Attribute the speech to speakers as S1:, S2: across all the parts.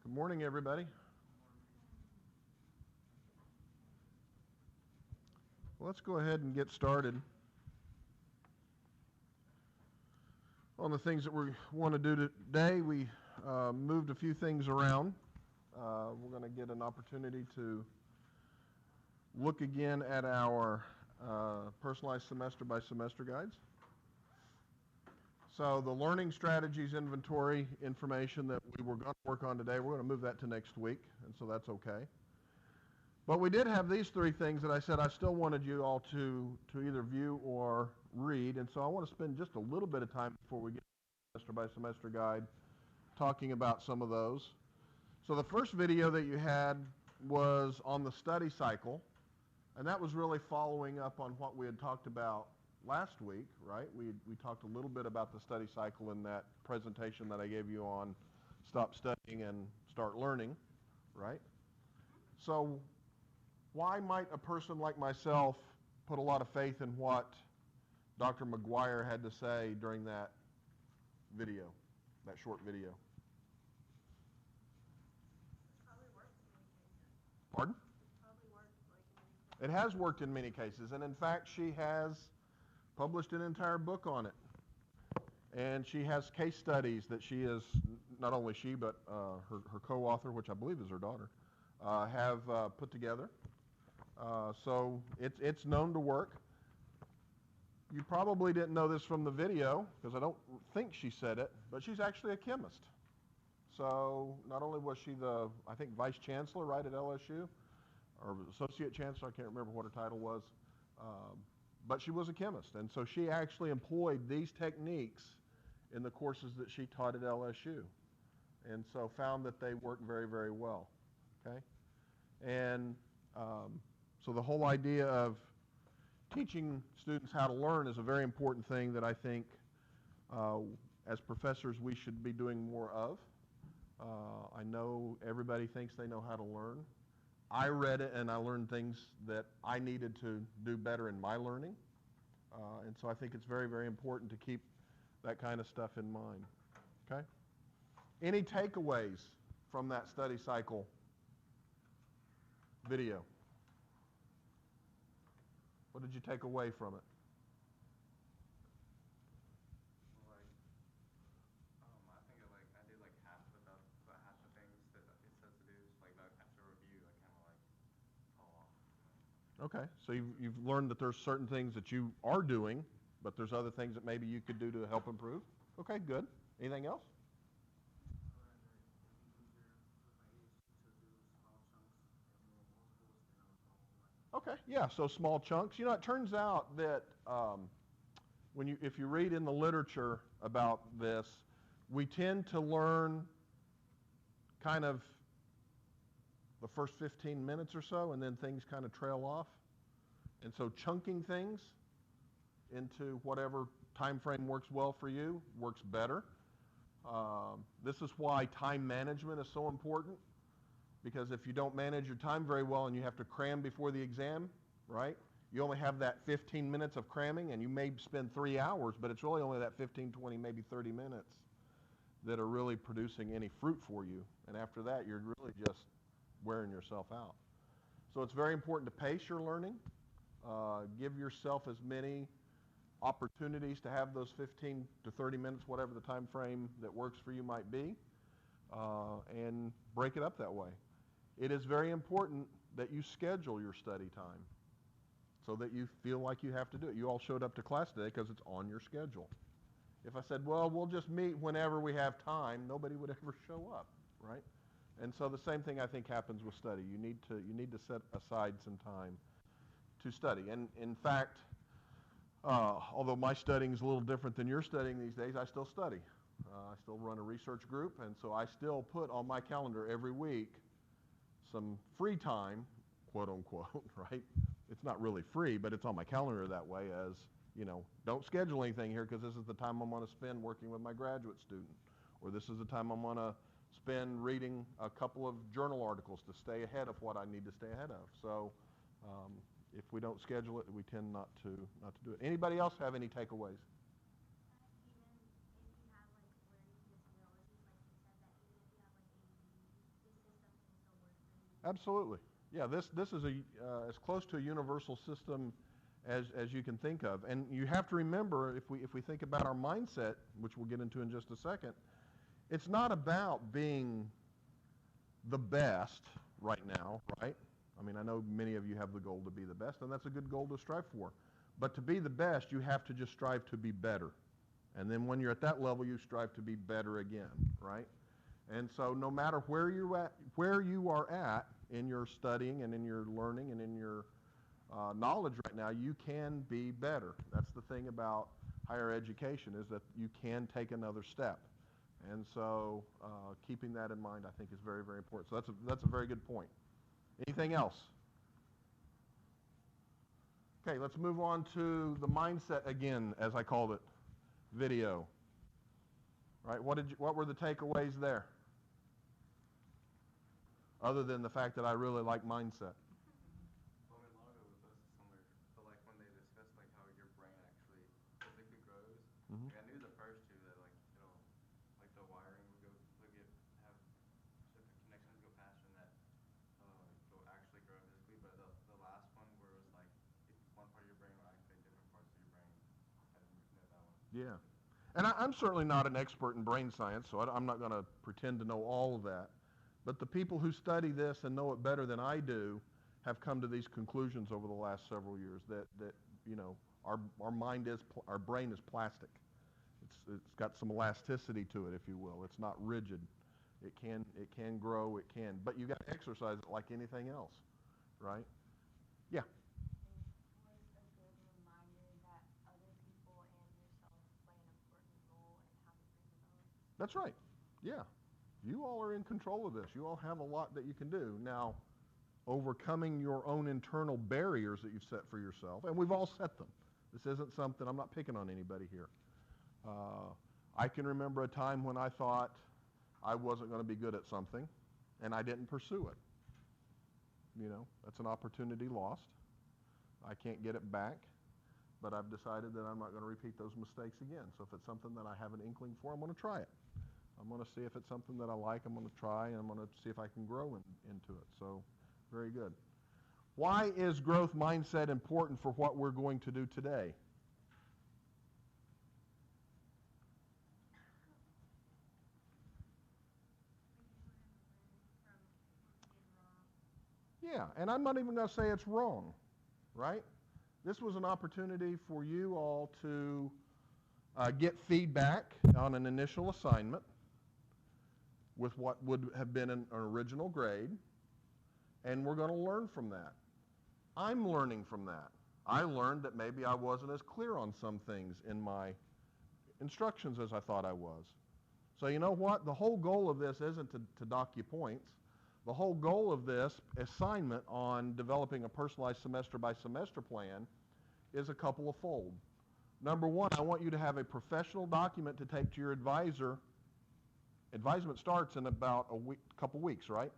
S1: Good morning, everybody. Well, let's go ahead and get started on the things that we want to do today. We moved a few things around. We're going to get an opportunity to look again at our personalized semester by semester guides. So the learning strategies inventory information that we were going to work on today, we're going to move that to next week, and so that's okay. But we did have these three things that I said I still wanted you all to either view or read, and so I want to spend just a little bit of time before we get to the semester by semester guide talking about some of those. So the first video that you had was on the study cycle, and that was really following up on what we had talked about last week, right? We talked a little bit about the study cycle in that presentation that I gave you on Stop Studying and Start Learning, right? So why might a person like myself put a lot of faith in what Dr. McGuire had to say during that video, that short video?
S2: Probably works in many cases.
S1: Pardon?
S2: Probably works like in many cases.
S1: It has worked in many cases, and in fact, she has published an entire book on it. And she has case studies that she is, not only she, but her co-author, which I believe is her daughter, have put together. So it's known to work. You probably didn't know this from the video, because I don't think she said it, but she's actually a chemist. So not only was she the, I think, vice chancellor, right, at LSU, or associate chancellor, I can't remember what her title was, but she was a chemist. And so she actually employed these techniques in the courses that she taught at LSU. And so found that they work very, very well, okay? And so the whole idea of teaching students how to learn is a very important thing that I think as professors we should be doing more of. I know everybody thinks they know how to learn. I read it and I learned things that I needed to do better in my learning. And so I think it's very, very important to keep that kind of stuff in mind. Okay? Any takeaways from that study cycle video? What did you take away from it?
S3: I think I did half the things that it says to do. After review, I kind of fall off.
S1: Okay, so you've learned that there's certain things that you are doing, but there's other things that maybe you could do to help improve. Okay, good. Anything else? Okay, yeah, so small chunks. You know, it turns out that if you read in the literature about this, we tend to learn kind of the first 15 minutes or so, and then things kind of trail off. And so chunking things into whatever time frame works well for you works better. This is why time management is so important, because if you don't manage your time very well and you have to cram before the exam, right? You only have that 15 minutes of cramming, and you may spend 3 hours, but it's really only that 15, 20, maybe 30 minutes that are really producing any fruit for you. And after that, you're really just wearing yourself out. So it's very important to pace your learning. Give yourself as many opportunities to have those 15 to 30 minutes, whatever the time frame that works for you might be, and break it up that way. It is very important that you schedule your study time so that you feel like you have to do it. You all showed up to class today because it's on your schedule. If I said, well, we'll just meet whenever we have time, nobody would ever show up, right? And so the same thing I think happens with study. You need to set aside some time to study. And in fact, although my studying is a little different than your studying these days, I still study. I still run a research group, and so I still put on my calendar every week some free time, quote unquote, right? It's not really free, but it's on my calendar that way as, you know, don't schedule anything here because this is the time I'm going to spend working with my graduate student, or this is the time I'm going to spend reading a couple of journal articles to stay ahead of what I need to stay ahead of. So if we don't schedule it, we tend not to do it. Anybody else have any takeaways?
S2: Even if you have learning disabilities, like you said, that even if you have ADD,
S1: Absolutely. Yeah, this is as close to a universal system as you can think of. And you have to remember, if we think about our mindset, which we'll get into in just a second, it's not about being the best right now, right? I mean, I know many of you have the goal to be the best, and that's a good goal to strive for. But to be the best, you have to just strive to be better. And then when you're at that level, you strive to be better again, right? And so no matter where you are at in your studying and in your learning and in your knowledge right now, you can be better. That's the thing about higher education, is that you can take another step. And so keeping that in mind, I think, is very, very important. So that's a very good point. Anything else? Okay, let's move on to the mindset again, as I called it, video. Right? What were the takeaways there? Other than the fact that I really like mindset.
S3: Well, I mean, a lot of it was also similar. So, like, when they discussed, like, how your brain actually physically grows,
S1: Mm-hmm.
S3: like, I knew the first two that, like, it'll, like, the wiring have connections go faster and that you'll actually grow physically. But the last one where it was, like, one part of your brain will activate different parts of your brain, I didn't know that one.
S1: Yeah. And I'm certainly not an expert in brain science, so I'm not going to pretend to know all of that. But the people who study this and know it better than I do have come to these conclusions over the last several years that you know, our brain is plastic. It's got some elasticity to it, if you will. It's not rigid. It can grow, but you got to exercise it like anything else, right? Yeah.
S2: Was a good reminder that other people and yourself play an important role in how the brain develops.
S1: That's right. Yeah. You all are in control of this. You all have a lot that you can do. Now, overcoming your own internal barriers that you've set for yourself, and we've all set them. This isn't something, I'm not picking on anybody here. I can remember a time when I thought I wasn't going to be good at something, and I didn't pursue it. You know, that's an opportunity lost. I can't get it back, but I've decided that I'm not going to repeat those mistakes again. So if it's something that I have an inkling for, I'm going to try it. I'm going to see if it's something that I like. I'm going to try, and I'm going to see if I can grow into it. So, very good. Why is growth mindset important for what we're going to do today? Yeah, and I'm not even going to say it's wrong, right? This was an opportunity for you all to get feedback on an initial assignment with what would have been an original grade, and we're going to learn from that. I'm learning from that. I learned that maybe I wasn't as clear on some things in my instructions as I thought I was. So you know what? The whole goal of this isn't to dock you points. The whole goal of this assignment on developing a personalized semester-by-semester plan is a couple of fold. Number one, I want you to have a professional document to take to your advisor. Advisement starts in about a couple weeks, right?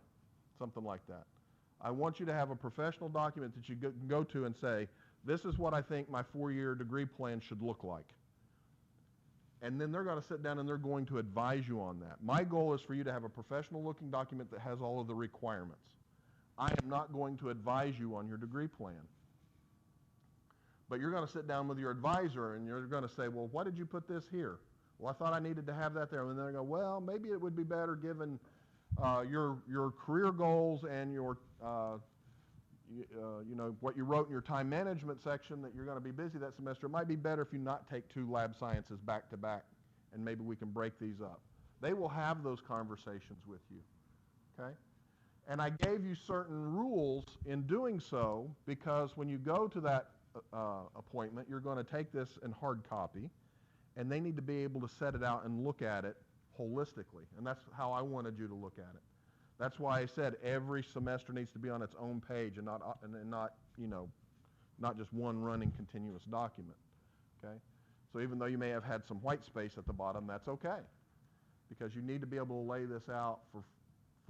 S1: Something like that. I want you to have a professional document that you can go to and say, this is what I think my 4-year degree plan should look like. And then they're going to sit down and they're going to advise you on that. My goal is for you to have a professional looking document that has all of the requirements. I am not going to advise you on your degree plan. But you're going to sit down with your advisor and you're going to say, well, why did you put this here? Well, I thought I needed to have that there. And then they go, well, maybe it would be better given your career goals and your, you know, what you wrote in your time management section that you're going to be busy that semester. It might be better if you not take 2 lab sciences back to back, and maybe we can break these up. They will have those conversations with you, okay? And I gave you certain rules in doing so because when you go to that appointment, you're going to take this in hard copy, and they need to be able to set it out and look at it holistically. And that's how I wanted you to look at it. That's why I said every semester needs to be on its own page and not you know, not just one running continuous document. Okay? So even though you may have had some white space at the bottom, that's okay. Because you need to be able to lay this out for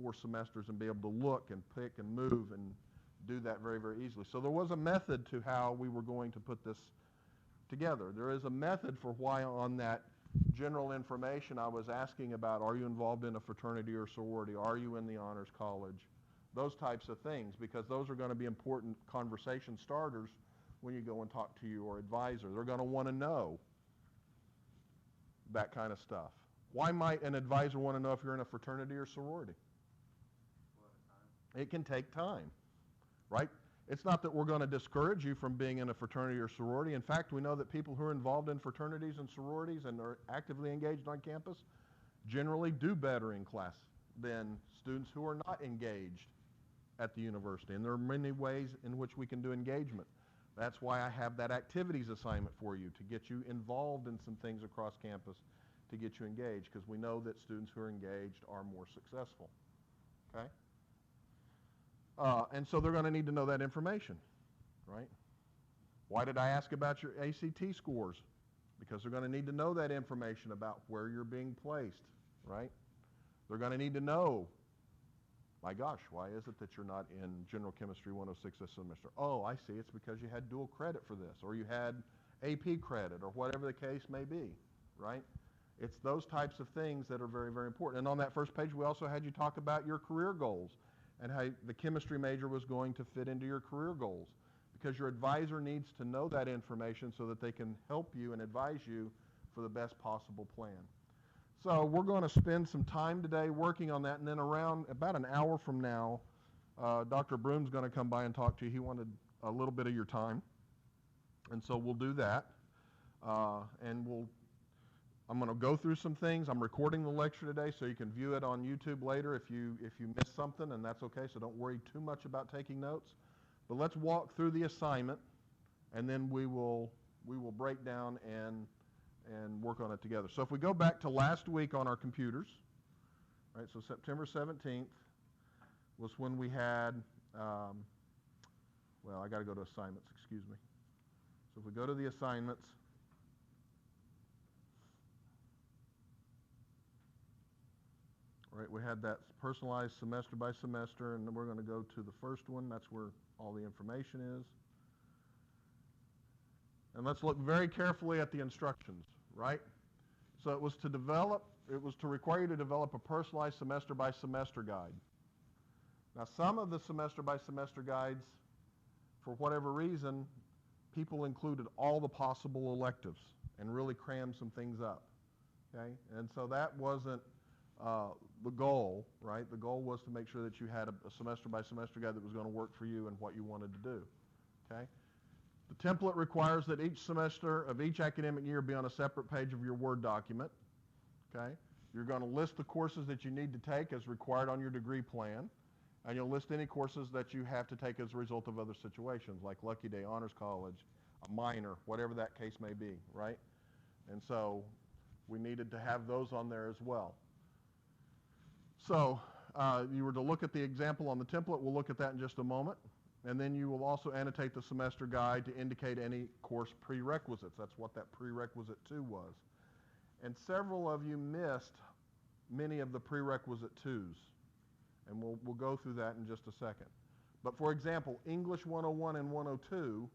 S1: 4 semesters and be able to look and pick and move and do that very, very easily. So there was a method to how we were going to put this together. There is a method for why on that general information I was asking about, are you involved in a fraternity or sorority? Are you in the honors college? those types of things, because those are going to be important conversation starters when you go and talk to your advisor. They're going to want to know that kind of stuff. Why might an advisor want to know if you're in a fraternity or sorority? It can take time, right? It's not that we're going to discourage you from being in a fraternity or sorority. In fact, we know that people who are involved in fraternities and sororities and are actively engaged on campus generally do better in class than students who are not engaged at the university. And there are many ways in which we can do engagement. That's why I have that activities assignment for you, to get you involved in some things across campus, to get you engaged, because we know that students who are engaged are more successful. Okay? And so they're going to need to know that information, right? Why did I ask about your ACT scores? Because they're going to need to know that information about where you're being placed, right? They're going to need to know, my gosh, why is it that you're not in General Chemistry 106 this semester? Oh, I see, it's because you had dual credit for this, or you had AP credit, or whatever the case may be, right? It's those types of things that are very, very important. And on that first page, we also had you talk about your career goals and how the chemistry major was going to fit into your career goals, because your advisor needs to know that information so that they can help you and advise you for the best possible plan. So we're going to spend some time today working on that, and then around about an hour from now, Dr. Broom's going to come by and talk to you. He wanted a little bit of your time, and so we'll do that. I'm going to go through some things. I'm recording the lecture today, so you can view it on YouTube later if you miss something, and that's okay, so don't worry too much about taking notes. But let's walk through the assignment, and then we will break down and work on it together. So if we go back to last week on our computers, right, so September 17th was when we had, well, I got to go to assignments, excuse me. So if we go to the assignments, right, we had that personalized semester by semester, and then we're going to go to the first one. That's where all the information is. And let's look very carefully at the instructions, right? So it was to require you to develop a personalized semester by semester guide. Now, some of the semester by semester guides, for whatever reason, people included all the possible electives and really crammed some things up, okay? And so that wasn't the goal, right? The goal was to make sure that you had a semester by semester guide that was going to work for you and what you wanted to do, okay? The template requires that each semester of each academic year be on a separate page of your Word document, okay? You're going to list the courses that you need to take as required on your degree plan, and you'll list any courses that you have to take as a result of other situations, like Lucky Day, Honors College, a minor, whatever that case may be, right? And so we needed to have those on there as well. So you were to look at the example on the template. We'll look at that in just a moment. And then you will also annotate the semester guide to indicate any course prerequisites. That's what that prerequisite 2 was. And several of you missed many of the prerequisite 2s. And we'll go through that in just a second. But for example, English 101 and 102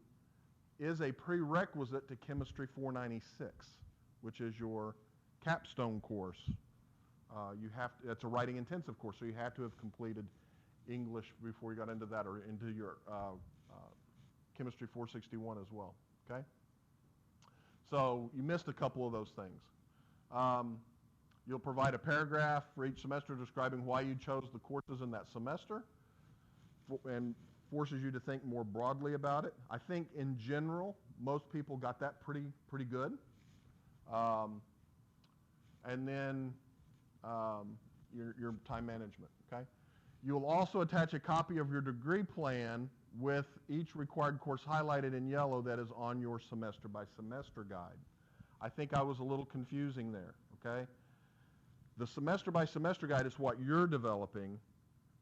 S1: is a prerequisite to Chemistry 496, which is your capstone course. It's a writing intensive course, so you have to have completed English before you got into that, or into your Chemistry 461 as well, okay? So you missed a couple of those things. You'll provide a paragraph for each semester describing why you chose the courses in that semester, and forces you to think more broadly about it. I think in general, most people got that pretty good. And then your time management, okay? You'll also attach a copy of your degree plan with each required course highlighted in yellow that is on your semester by semester guide. I think I was a little confusing there, okay? The semester by semester guide is what you're developing.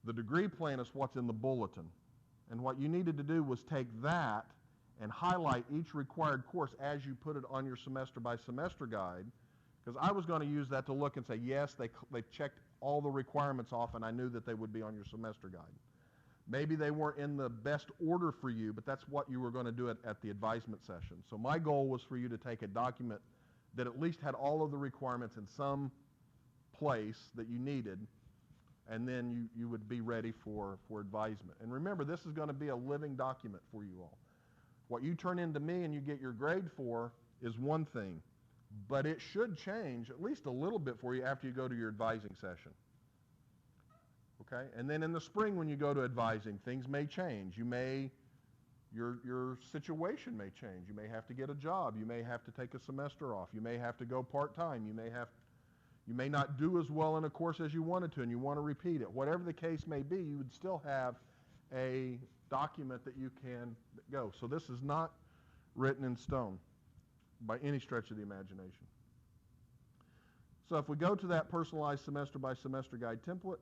S1: The degree plan is what's in the bulletin. And what you needed to do was take that and highlight each required course as you put it on your semester by semester guide, because I was going to use that to look and say, yes, they checked all the requirements off, and I knew that they would be on your semester guide. Maybe they weren't in the best order for you, but that's what you were going to do at the advisement session. So my goal was for you to take a document that at least had all of the requirements in some place that you needed, and then you would be ready for advisement. And remember, this is going to be a living document for you all. What you turn into me and you get your grade for is one thing, but it should change at least a little bit for you after you go to your advising session. Okay? And then in the spring when you go to advising, things may change. Your situation may change. You may have to get a job. You may have to take a semester off. You may have to go part-time. You may not do as well in a course as you wanted to, and you want to repeat it. Whatever the case may be, you would still have a document that you can go. So this is not written in stone by any stretch of the imagination. So if we go to that personalized semester by semester guide template,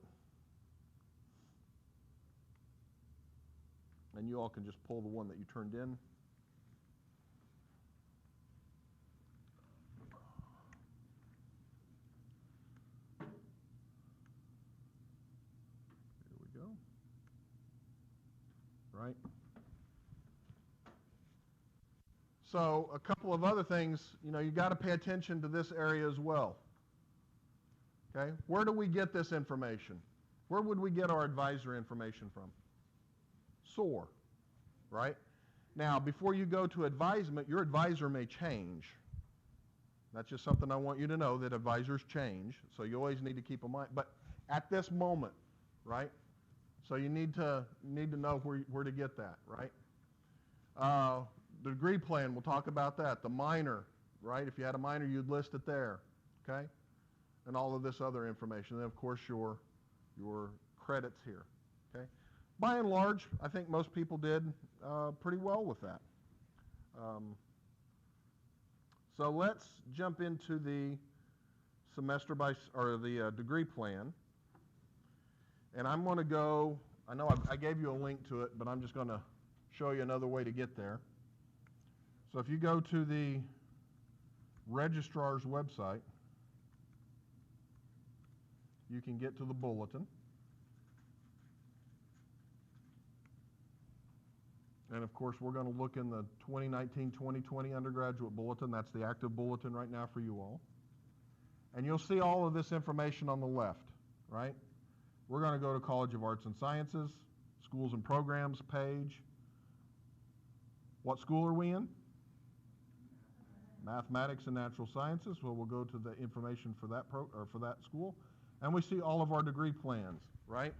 S1: and you all can just pull the one that you turned in. Here we go. Right? So a couple of other things, you got to pay attention to this area as well. Okay? Where do we get this information? Where would we get our advisor information from? SOAR, right? Now, before you go to advisement, your advisor may change. That's just something I want you to know, that advisors change, so you always need to keep in mind. But at this moment, right? So you need to know where to get that, right? The degree plan, we'll talk about that. The minor, right? If you had a minor, you'd list it there, okay? And all of this other information. And, of course, your credits here, okay? By and large, I think most people did pretty well with that. So let's jump into the degree plan. And I'm going to go, I know I gave you a link to it, but I'm just going to show you another way to get there. So if you go to the registrar's website, you can get to the bulletin. And of course, we're going to look in the 2019-2020 undergraduate bulletin. That's the active bulletin right now for you all. And you'll see all of this information on the left, right? We're going to go to College of Arts and Sciences, Schools and Programs page. What school are we in? Mathematics and Natural Sciences. Well, we'll go to the information for that for that school. And we see all of our degree plans, right?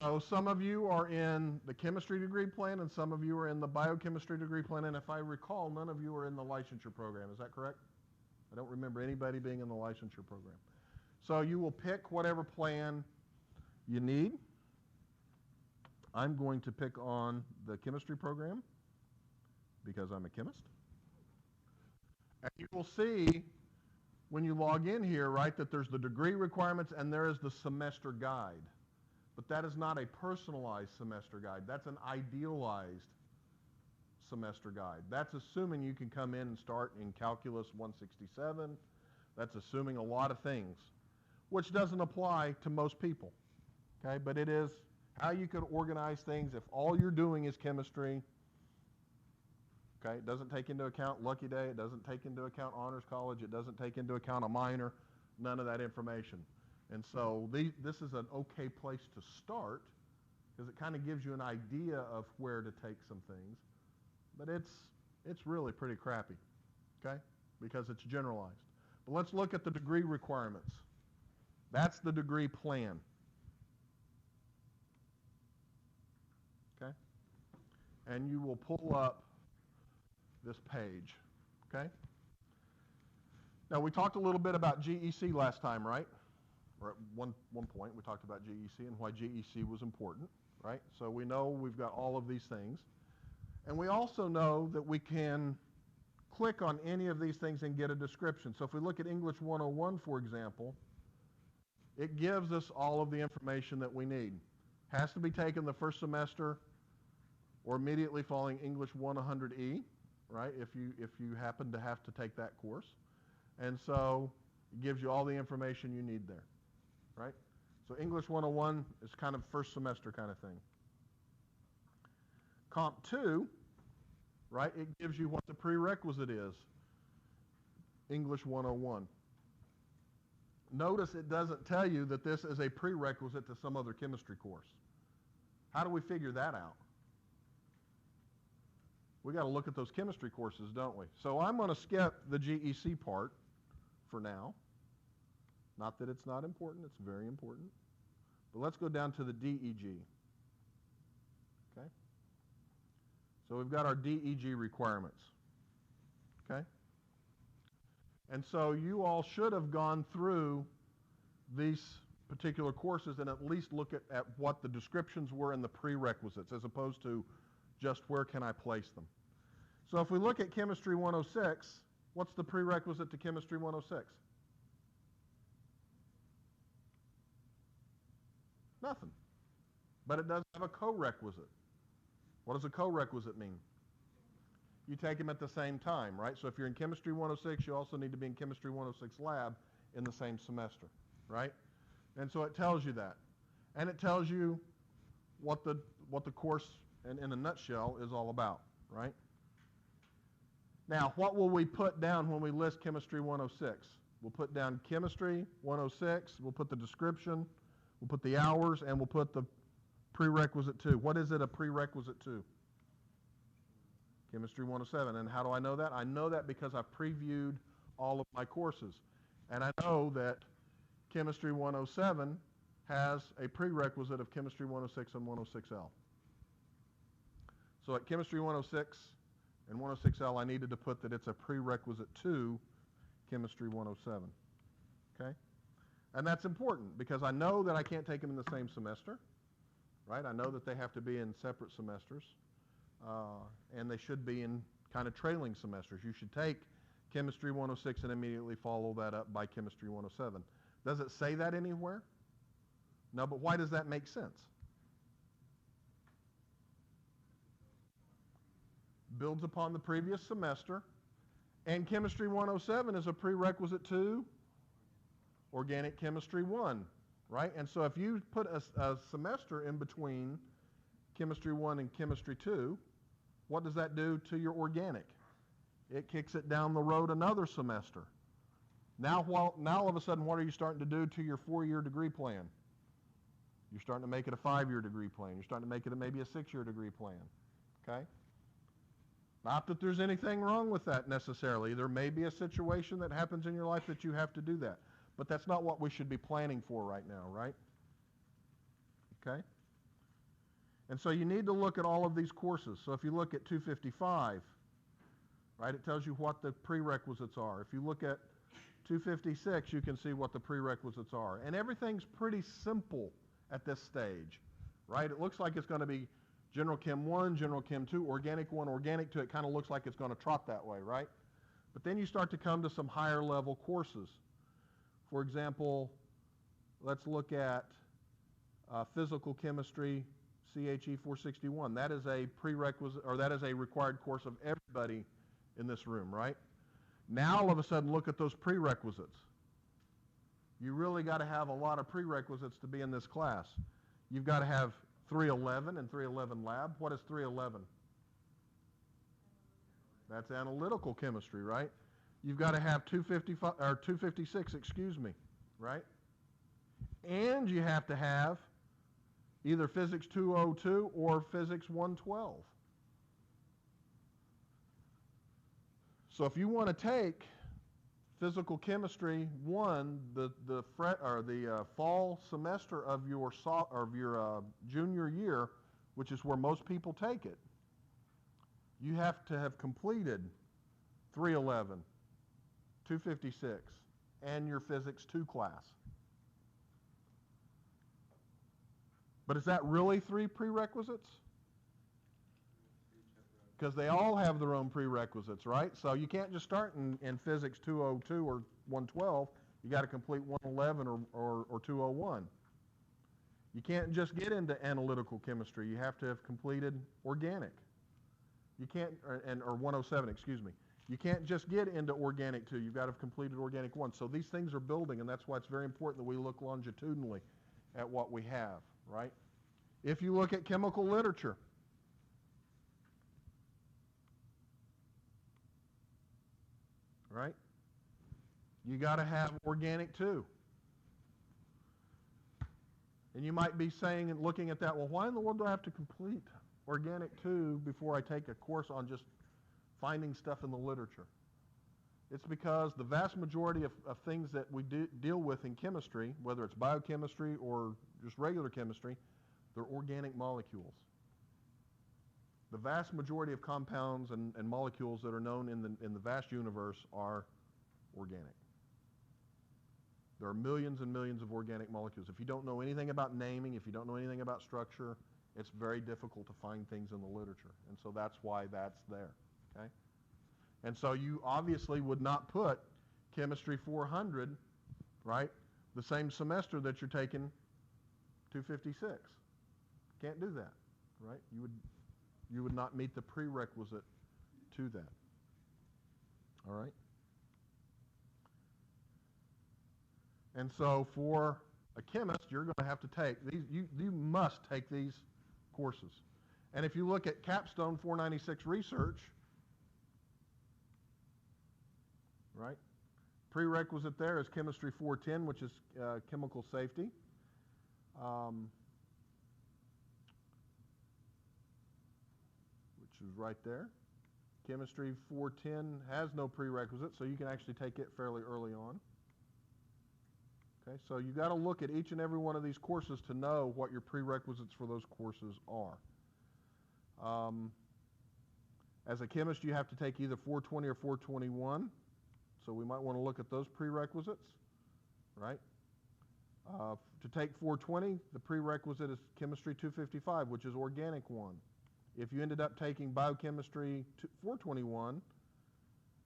S1: So some of you are in the chemistry degree plan, and some of you are in the biochemistry degree plan, and if I recall, none of you are in the licensure program. Is that correct? I don't remember anybody being in the licensure program. So you will pick whatever plan you need. I'm going to pick on the chemistry program because I'm a chemist. And you will see when you log in here, right, that there's the degree requirements and there is the semester guide. But that is not a personalized semester guide. That's an idealized semester guide. That's assuming you can come in and start in Calculus 167. That's assuming a lot of things, which doesn't apply to most people. Okay, but it is how you can organize things if all you're doing is chemistry. Okay, it doesn't take into account Lucky Day. It doesn't take into account Honors College. It doesn't take into account a minor. None of that information. And so this is an okay place to start because it kind of gives you an idea of where to take some things. But it's really pretty crappy, okay, because it's generalized. But let's look at the degree requirements. That's the degree plan. Okay? And you will pull up this page, okay? Now, we talked a little bit about GEC last time, right? Or at one point, we talked about GEC and why GEC was important, right? So we know we've got all of these things. And we also know that we can click on any of these things and get a description. So if we look at English 101, for example, it gives us all of the information that we need. Has to be taken the first semester or immediately following English 100E, right, if you happen to have to take that course. And so it gives you all the information you need there, right? So English 101 is kind of first semester kind of thing. Comp 2, right, it gives you what the prerequisite is, English 101. notice it doesn't tell you that this is a prerequisite to some other chemistry course. How do we figure that out? We got to look at those chemistry courses, don't we? So I'm going to skip the GEC part for now. Not that it's not important, it's very important. But let's go down to the DEG. Okay? So we've got our DEG requirements. Okay? And so you all should have gone through these particular courses and at least look at what the descriptions were in the prerequisites as opposed to just where can I place them. So if we look at Chemistry 106, what's the prerequisite to Chemistry 106? Nothing. But it does have a co-requisite. What does a co-requisite mean? You take them at the same time, right? So if you're in Chemistry 106, you also need to be in Chemistry 106 lab in the same semester, right? And so it tells you that. And it tells you what the course, in a nutshell, is all about, right? Now, what will we put down when we list Chemistry 106? We'll put down Chemistry 106, we'll put the description, we'll put the hours, and we'll put the prerequisite to. What is it a prerequisite to? Chemistry 107. And how do I know that? I know that because I've previewed all of my courses. And I know that Chemistry 107 has a prerequisite of Chemistry 106 and 106L. So at Chemistry 106 and 106L, I needed to put that it's a prerequisite to Chemistry 107. Okay? And that's important because I know that I can't take them in the same semester, right? I know that they have to be in separate semesters, and they should be in kind of trailing semesters. You should take Chemistry 106 and immediately follow that up by Chemistry 107. Does it say that anywhere? No, but why does that make sense? Builds upon the previous semester, and Chemistry 107 is a prerequisite to Organic Chemistry 1, right? And so if you put a semester in between Chemistry 1 and Chemistry 2, what does that do to your organic? It kicks it down the road another semester. Now all of a sudden, what are you starting to do to your 4-year degree plan? You're starting to make it a 5-year degree plan. You're starting to make it maybe a 6-year degree plan, okay? Not that there's anything wrong with that necessarily. There may be a situation that happens in your life that you have to do that. But that's not what we should be planning for right now, right? Okay? And so you need to look at all of these courses. So if you look at 255, right, it tells you what the prerequisites are. If you look at 256, you can see what the prerequisites are. And everything's pretty simple at this stage, right? It looks like it's going to be General Chem 1, General Chem 2, Organic 1, Organic 2. It kind of looks like it's going to trot that way, right? But then you start to come to some higher level courses. For example, let's look at Physical Chemistry, CHE 461. That is a prerequisite, or that is a required course of everybody in this room, right? Now all of a sudden look at those prerequisites. You really got to have a lot of prerequisites to be in this class. You've got to have 311 and 311 lab. What is 311? That's analytical chemistry, right? You've got to have 255 or 256, excuse me, right? And you have to have either Physics 202 or Physics 112. So if you want to take Physical Chemistry 1, the fall semester of your junior year, which is where most people take it, you have to have completed 311, 256, and your Physics 2 class. But is that really 3 prerequisites? Because they all have their own prerequisites, right? So you can't just start in Physics 202 or 112. You got to complete 111 or 201. You can't just get into analytical chemistry. You have to have completed organic. You can't, or 107, excuse me. You can't just get into organic 2. You've got to have completed organic 1. So these things are building, and that's why it's very important that we look longitudinally at what we have, right? If you look at chemical literature, right? You got to have organic 2. And you might be saying and looking at that, well, why in the world do I have to complete Organic 2 before I take a course on just finding stuff in the literature? It's because the vast majority of things that we deal with in chemistry, whether it's biochemistry or just regular chemistry, they're organic molecules. The vast majority of compounds and molecules that are known in the vast universe are organic. There are millions and millions of organic molecules. If you don't know anything about naming, if you don't know anything about structure, it's very difficult to find things in the literature. And so that's why that's there, okay? And so you obviously would not put Chemistry 400, right, the same semester that you're taking 256. Can't do that, right? You would not meet the prerequisite to that. All right? And so for a chemist, you're going to have to take these, you must take these courses. And if you look at Capstone 496 Research, right, prerequisite there is Chemistry 410, which is chemical safety. Which is right there. Chemistry 410 has no prerequisite, so you can actually take it fairly early on. Okay, so you got to look at each and every one of these courses to know what your prerequisites for those courses are. As a chemist, you have to take either 420 or 421, so we might want to look at those prerequisites, right? To take 420, the prerequisite is Chemistry 255, which is Organic 1. If you ended up taking Biochemistry 421,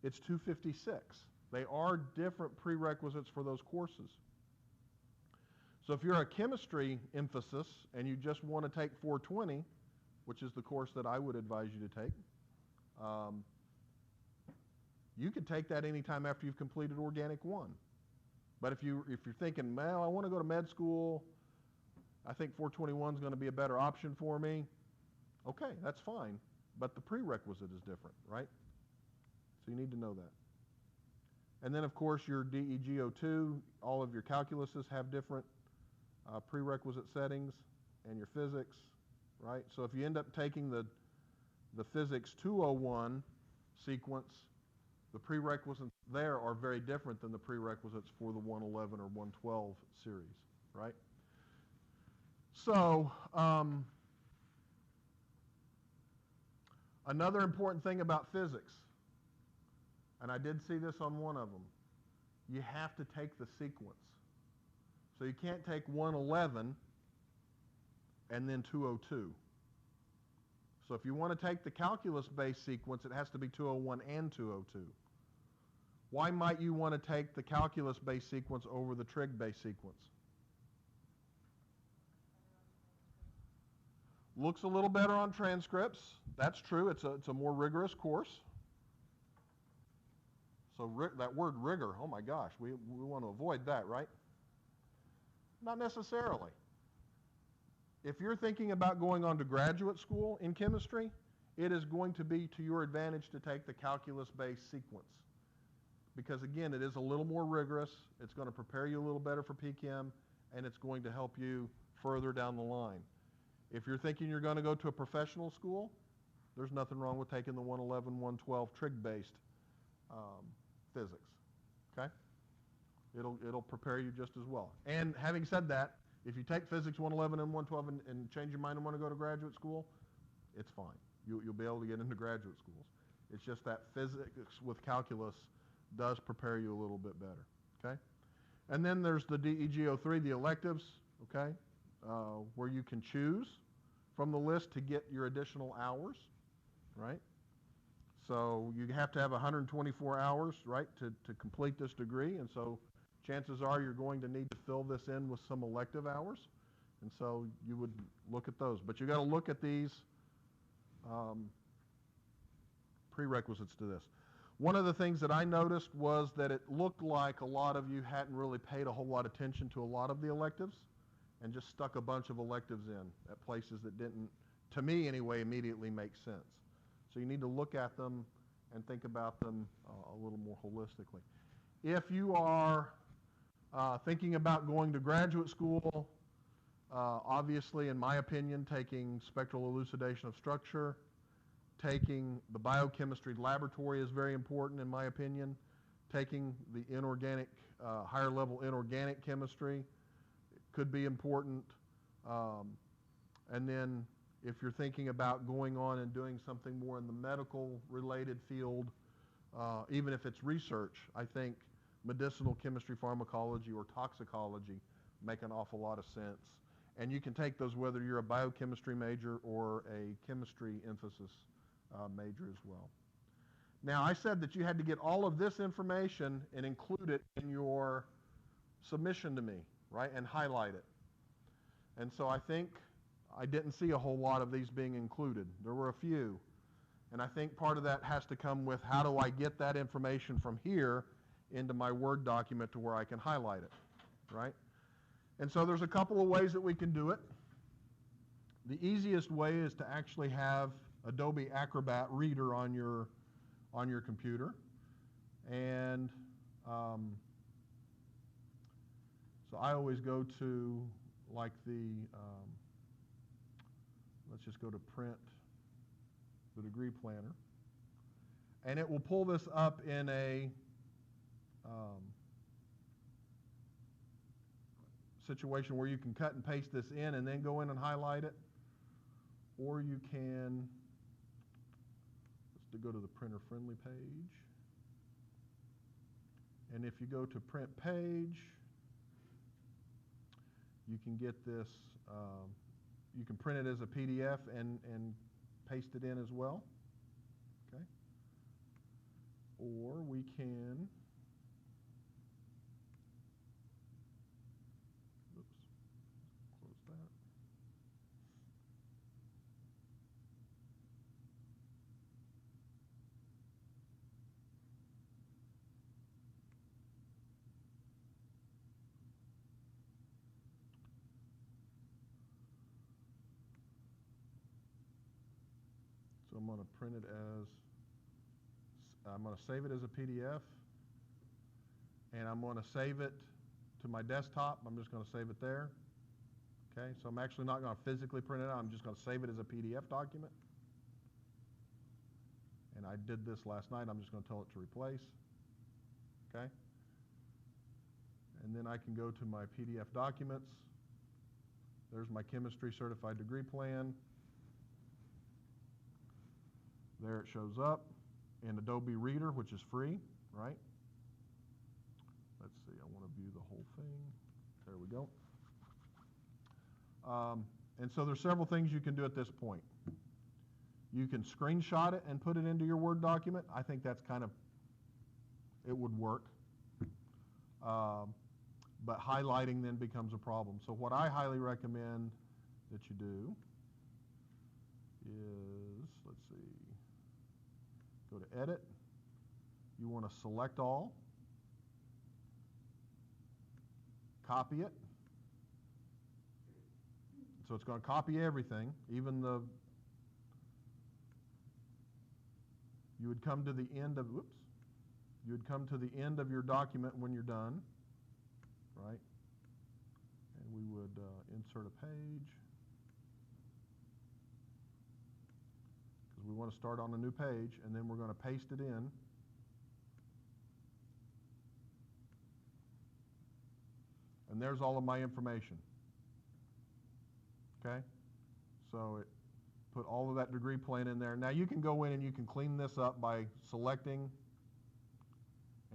S1: it's 256. They are different prerequisites for those courses. So if you're a chemistry emphasis and you just want to take 420, which is the course that I would advise you to take, you could take that anytime after you've completed Organic 1. But if you're thinking, well, I want to go to med school, I think 421 is going to be a better option for me, okay, that's fine. But the prerequisite is different, right? So you need to know that. And then, of course, your DEGO2, all of your calculuses have different prerequisite settings, and your physics, right? So if you end up taking the Physics 201 sequence, the prerequisites there are very different than the prerequisites for the 111 or 112 series, right? So another important thing about physics, and I did see this on one of them, you have to take the sequence. So you can't take 111 and then 202. So if you want to take the calculus-based sequence, it has to be 201 and 202. Why might you want to take the calculus-based sequence over the trig-based sequence? Looks a little better on transcripts. That's true. It's a more rigorous course. So that word rigor, oh my gosh, we want to avoid that, right? Not necessarily. If you're thinking about going on to graduate school in chemistry, it is going to be to your advantage to take the calculus-based sequence. Because again, it is a little more rigorous, it's going to prepare you a little better for PChem, and it's going to help you further down the line. If you're thinking you're going to go to a professional school, there's nothing wrong with taking the 111, 112 trig-based physics, okay? It'll prepare you just as well. And having said that, if you take physics 111 and 112 and change your mind and want to go to graduate school, it's fine. You'll be able to get into graduate schools. It's just that physics with calculus does prepare you a little bit better, okay? And then there's the DEGO3, the electives, okay, where you can choose from the list to get your additional hours, right? So you have to have 124 hours, right, to complete this degree, and so chances are you're going to need to fill this in with some elective hours, and so you would look at those. But you got to look at these prerequisites to this. One of the things that I noticed was that it looked like a lot of you hadn't really paid a whole lot of attention to a lot of the electives and just stuck a bunch of electives in at places that didn't, to me anyway, immediately make sense. So you need to look at them and think about them a little more holistically. If you are thinking about going to graduate school, Obviously, in my opinion, taking spectral elucidation of structure, taking the biochemistry laboratory is very important in my opinion. Taking the inorganic, higher level inorganic chemistry could be important. And then if you're thinking about going on and doing something more in the medical related field, even if it's research, I think medicinal chemistry, pharmacology, or toxicology make an awful lot of sense. And you can take those whether you're a biochemistry major or a chemistry emphasis major as well. Now, I said that you had to get all of this information and include it in your submission to me, right, and highlight it. And so I think I didn't see a whole lot of these being included. There were a few. And I think part of that has to come with how do I get that information from here into my Word document to where I can highlight it, right? And so there's a couple of ways that we can do it. The easiest way is to actually have Adobe Acrobat Reader on your computer. And so I always go to like the, let's just go to print the degree planner. And it will pull this up in a situation where you can cut and paste this in and then go in and highlight it. Or you can, let's go to the printer friendly page. And if you go to print page, you can get this, you can print it as a PDF and paste it in as well. Okay. Or we can, oops, close that. So I'm going to print it as, I'm going to save it as a PDF, and I'm going to save it to my desktop. I'm just going to save it there. Okay, so I'm actually not going to physically print it out. I'm just going to save it as a PDF document. And I did this last night. I'm just going to tell it to replace. Okay. And then I can go to my PDF documents. There's my chemistry certified degree plan. There it shows up in Adobe Reader, which is free, right? Let's see, I want to view the whole thing. There we go. And so there's several things you can do at this point. You can screenshot it and put it into your Word document. I think that's kind of, it would work. But highlighting then becomes a problem. So what I highly recommend that you do is, let's see, go to Edit. You want to select all, copy it. So it's going to copy everything, even the, you would come to the end of, whoops, you would come to the end of your document when you're done, right? And we would insert a page, because we want to start on a new page, and then we're going to paste it in. And there's all of my information. Okay? So it put all of that degree plan in there. Now you can go in and you can clean this up by selecting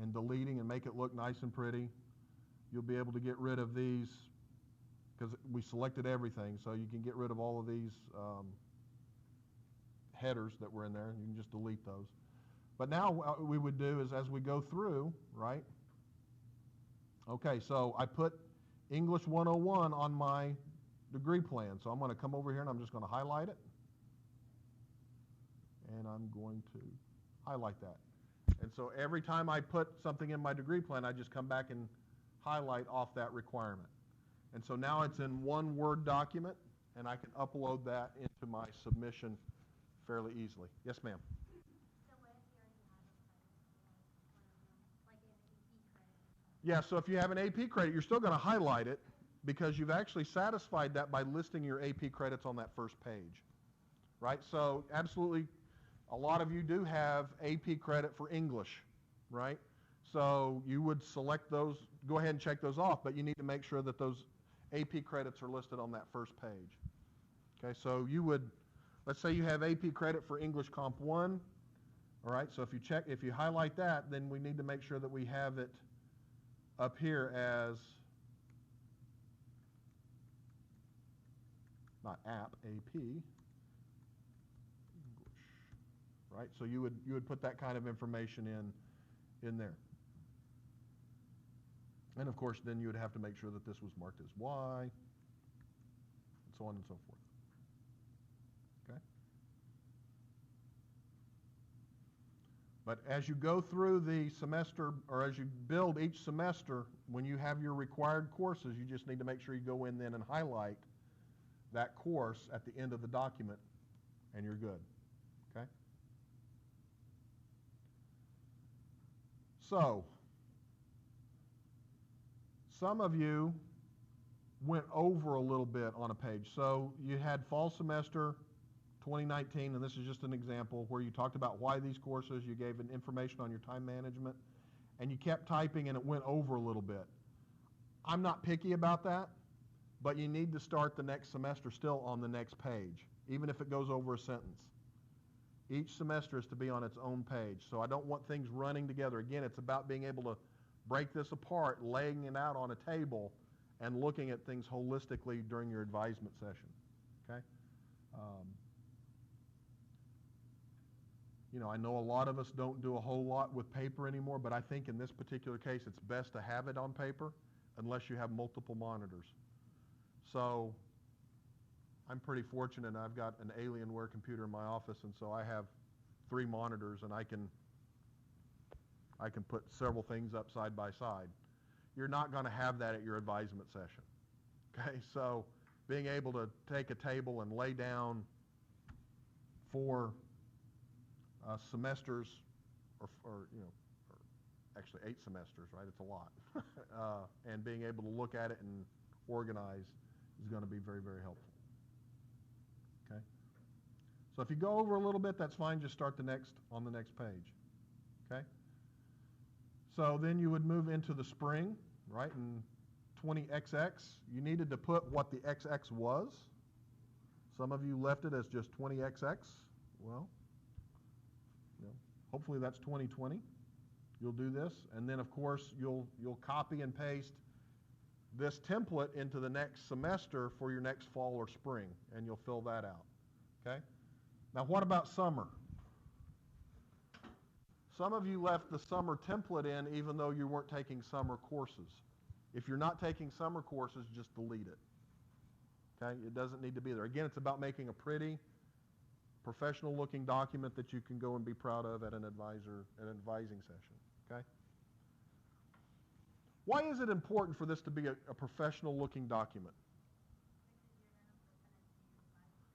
S1: and deleting and make it look nice and pretty. You'll be able to get rid of these because we selected everything. So you can get rid of all of these headers that were in there. You can just delete those. But now what we would do is as we go through, right? Okay, so I put English 101 on my degree plan. So I'm going to come over here and I'm just going to highlight it. And I'm going to highlight that. And so every time I put something in my degree plan, I just come back and highlight off that requirement. And so now it's in one Word document, and I can upload that into my submission fairly easily. Yes, ma'am?
S2: So what if you already have a credit for like one of them, like an AP credit?
S1: Yeah, so if you have an AP credit, you're still going to highlight it, because you've actually satisfied that by listing your AP credits on that first page, right? So absolutely, a lot of you do have AP credit for English, right? So you would select those, go ahead and check those off, but you need to make sure that those AP credits are listed on that first page. Okay, so you would, let's say you have AP credit for English Comp 1, all right, so if you highlight that, then we need to make sure that we have it up here as, not app, AP, English, right? So you would put that kind of information in there. And of course, then you would have to make sure that this was marked as Y, and so on and so forth. Okay? But as you go through the semester, or as you build each semester, when you have your required courses, you just need to make sure you go in then and highlight that course at the end of the document, and you're good. Okay? So, some of you went over a little bit on a page. So you had fall semester 2019, and this is just an example where you talked about why these courses, you gave information on your time management, and you kept typing and it went over a little bit. I'm not picky about that, but you need to start the next semester still on the next page, even if it goes over a sentence. Each semester is to be on its own page, so I don't want things running together. Again, it's about being able to break this apart, laying it out on a table, and looking at things holistically during your advisement session. Okay? You know, I know a lot of us don't do a whole lot with paper anymore, but I think in this particular case, it's best to have it on paper unless you have multiple monitors. So I'm pretty fortunate. I've got an Alienware computer in my office, and so I have 3 monitors, and I can put several things up side by side. You're not going to have that at your advisement session. Okay, so being able to take a table and lay down 4 semesters, or you know, or actually 8 semesters, right? It's a lot. And being able to look at it and organize is going to be very, very helpful. Okay. So if you go over a little bit, that's fine. Just start on the next page. Okay. So then you would move into the spring, right? And 20XX, you needed to put what the XX was. Some of you left it as just 20XX. Well, you know, hopefully that's 2020. You'll do this, and then of course you'll copy and paste this template into the next semester for your next fall or spring, and you'll fill that out. Okay? Now what about summer? Some of you left the summer template in even though you weren't taking summer courses. If you're not taking summer courses, just delete it. Okay? It doesn't need to be there. Again, it's about making a pretty, professional-looking document that you can go and be proud of at an advising session. Okay? Why is it important for this to be a professional-looking document?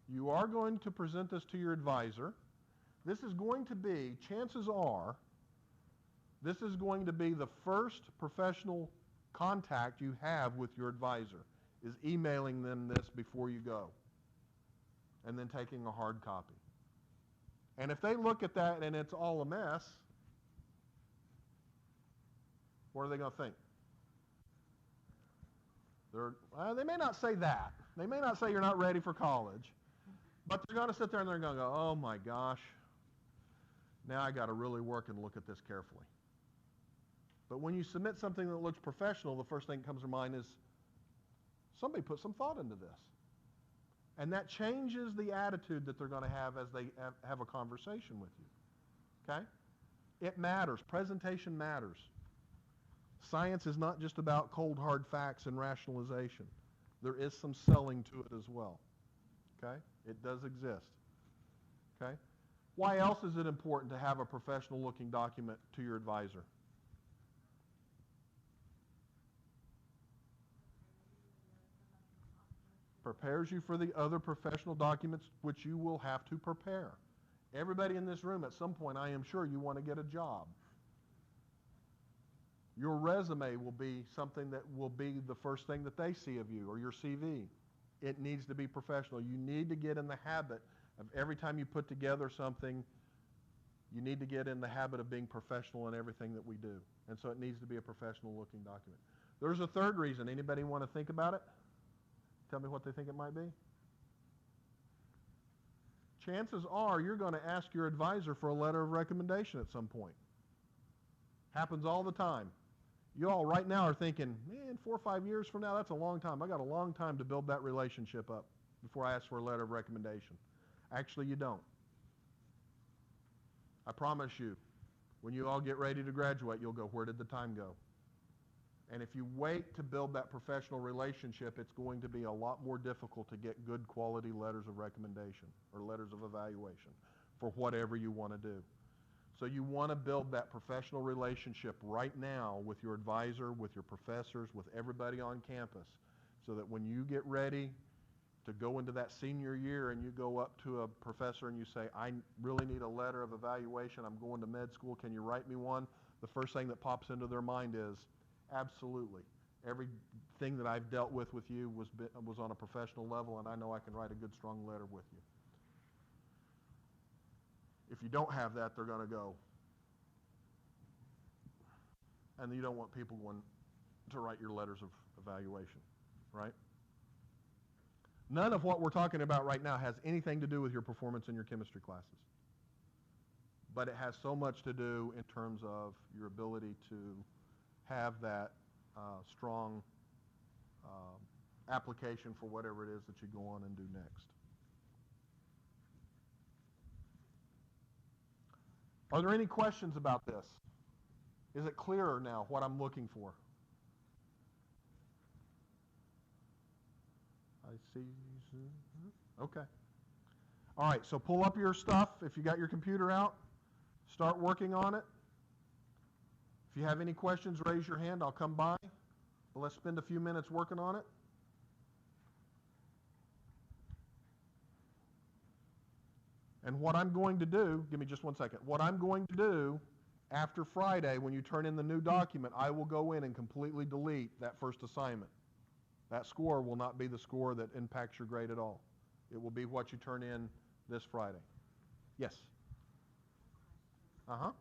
S1: You are going to present this to your advisor. This is going to be, chances are, this is going to be the first professional contact you have with your advisor, is emailing them this before you go, and then taking a hard copy. And if they look at that and it's all a mess, what are they going to think? They may not say that. They may not say you're not ready for college, but they're going to sit there and they're going to go, oh my gosh, now I got to really work and look at this carefully. But when you submit something that looks professional, the first thing that comes to mind is somebody put some thought into this. And that changes the attitude that they're going to have as they have a conversation with you. Okay? It matters. Presentation matters. Science is not just about cold, hard facts and rationalization. There is some selling to it as well. Okay? It does exist. Okay? Why else is it important to have a professional-looking document to your advisor? Prepares you for the other professional documents which you will have to prepare. Everybody in this room at some point, I am sure you want to get a job. Your resume will be something that will be the first thing that they see of you, or your CV. It needs to be professional. You need to get in the habit of every time you put together something, you need to get in the habit of being professional in everything that we do. And so it needs to be a professional looking document. There's a third reason. Anybody want to think about it? Tell me what they think it might be. Chances are you're going to ask your advisor for a letter of recommendation at some point. Happens all the time. You all right now are thinking, man, 4 or 5 years from now, that's a long time. I got a long time to build that relationship up before I ask for a letter of recommendation. Actually, you don't. I promise you, when you all get ready to graduate, you'll go, where did the time go? And if you wait to build that professional relationship, it's going to be a lot more difficult to get good quality letters of recommendation or letters of evaluation for whatever you want to do. So you want to build that professional relationship right now with your advisor, with your professors, with everybody on campus, so that when you get ready to go into that senior year and you go up to a professor and you say, I really need a letter of evaluation, I'm going to med school, can you write me one? The first thing that pops into their mind is, absolutely. Everything that I've dealt with you was on a professional level, and I know I can write a good, strong letter with you. If you don't have that, they're going to go. And you don't want people going to write your letters of evaluation, right? None of what we're talking about right now has anything to do with your performance in your chemistry classes. But it has so much to do in terms of your ability to have that strong application for whatever it is that you go on and do next. Are there any questions about this? Is it clearer now what I'm looking for? I see. Okay. All right, so pull up your stuff. If you got your computer out, start working on it. If you have any questions, raise your hand. I'll come by. But let's spend a few minutes working on it. And what I'm going to do, give me just 1 second. What I'm going to do after Friday, when you turn in the new document, I will go in and completely delete that first assignment. That score will not be the score that impacts your grade at all. It will be what you turn in this Friday. Yes? Uh-huh.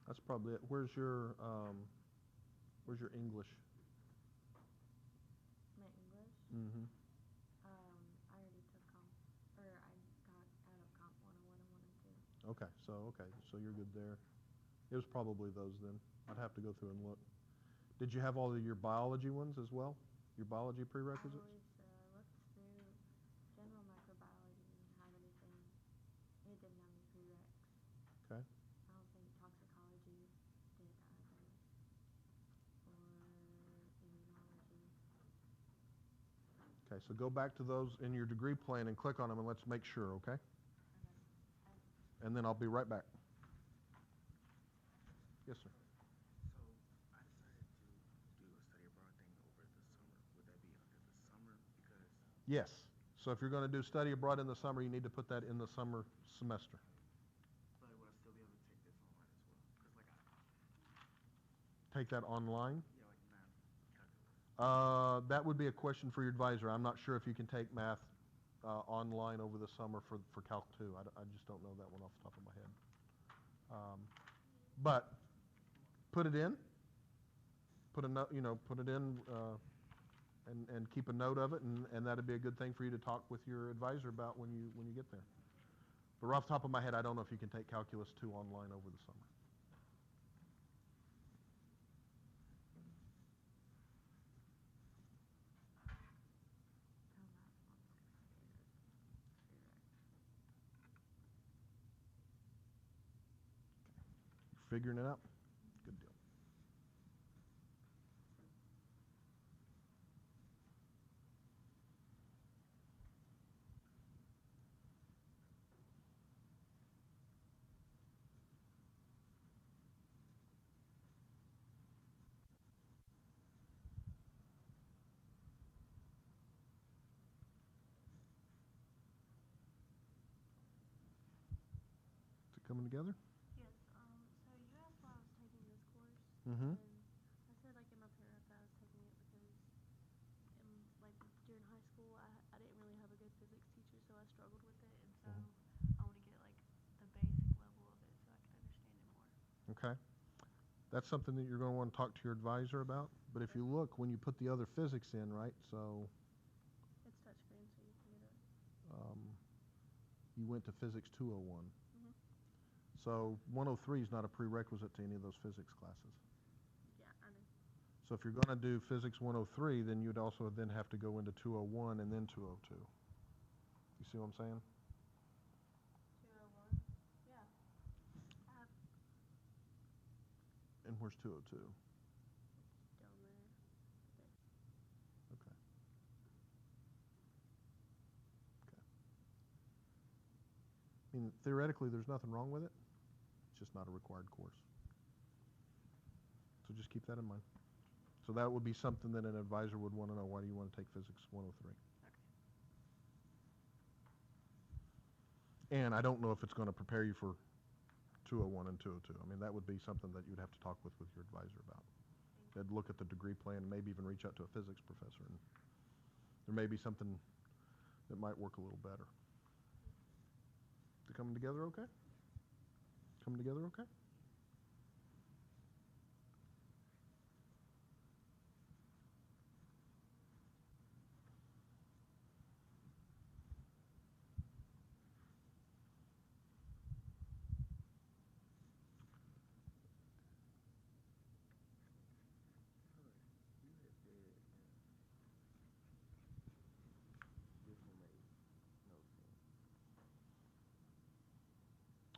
S1: That's probably it. Where's your English?
S2: My English?
S1: Mm-hmm.
S2: I already took I got out of Comp 101 and 102.
S1: Okay, so you're good there. It was probably those then. I'd have to go through and look. Did you have all of your biology ones as well? Your biology prerequisites?
S2: I always looked through general microbiology, didn't have anything. It didn't have any prereqs.
S1: Okay.
S2: I don't think toxicology did either. Or immunology.
S1: Okay, so go back to those in your degree plan and click on them and let's make sure, okay?
S2: Okay.
S1: And then I'll be right back. Yes, sir.
S4: So I decided to do a study abroad thing over the summer. Would that be under the summer? Because
S1: Yes. So if you're going to do study abroad in the summer, you need to put that in the summer semester.
S4: but would I still be able to take this online as well? Because like
S1: Take that online.
S4: yeah, like math, calculus.
S1: That would be a question for your advisor. I'm not sure if you can take math online over the summer for Calc 2. I just don't know that one off the top of my head. But put it in. Put it in and keep a note of it, and that'd be a good thing for you to talk with your advisor about when you get there. But off the top of my head, I don't know if you can take Calculus 2 online over the summer. Figuring it out? Good deal. Coming together?
S2: Yes, so you asked why I was taking this course,
S1: Mm-hmm.
S2: and I said, like, in my paragraph that I was taking it because, like, during high school, I didn't really have a good physics teacher, so I struggled with it, and so I want to get, like, the basic level of it so I can understand it more.
S1: Okay. That's something that you're going to want to talk to your advisor about. But if you look, when you put the other physics in, right, so
S2: It's touchscreen, so you can get it.
S1: you went to Physics 201.
S2: Mm-hmm.
S1: So 103 is not a prerequisite to any of those physics classes.
S2: Yeah, I know.
S1: So if you're going to do Physics 103, then you'd also then have to go into 201 and then 202. You see what I'm saying?
S2: 201? Yeah. I have
S1: And where's 202?
S2: down there.
S1: Okay. I mean, theoretically, there's nothing wrong with it. It's just not a required course. So just keep that in mind. So that would be something that an advisor would want to know. Why do you want to take Physics 103?
S2: Okay.
S1: And I don't know if it's going to prepare you for 201 and 202. I mean, that would be something that you'd have to talk with your advisor about. They'd look at the degree plan and maybe even reach out to a physics professor. And there may be something that might work a little better. Is it coming together okay? Coming together okay?
S4: You had said this one made no sense.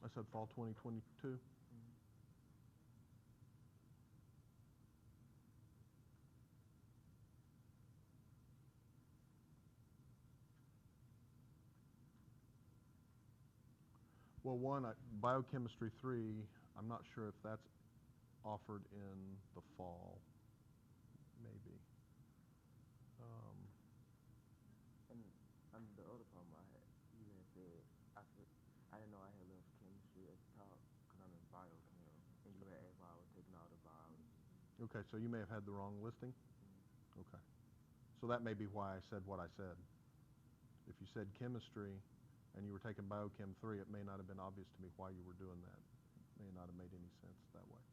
S1: I said fall 2022. Well, one, Biochemistry 3, I'm not sure if that's offered in the fall. Maybe.
S4: And the other problem I had, you had said, I didn't know I had left chemistry at the top because I'm in biochem, and you had asked why I was taking all the biology.
S1: Okay, so you may have had the wrong listing? Okay. So that may be why I said what I said. If you said chemistry and you were taking Biochem 3, it may not have been obvious to me why you were doing that. It may not have made any sense that way.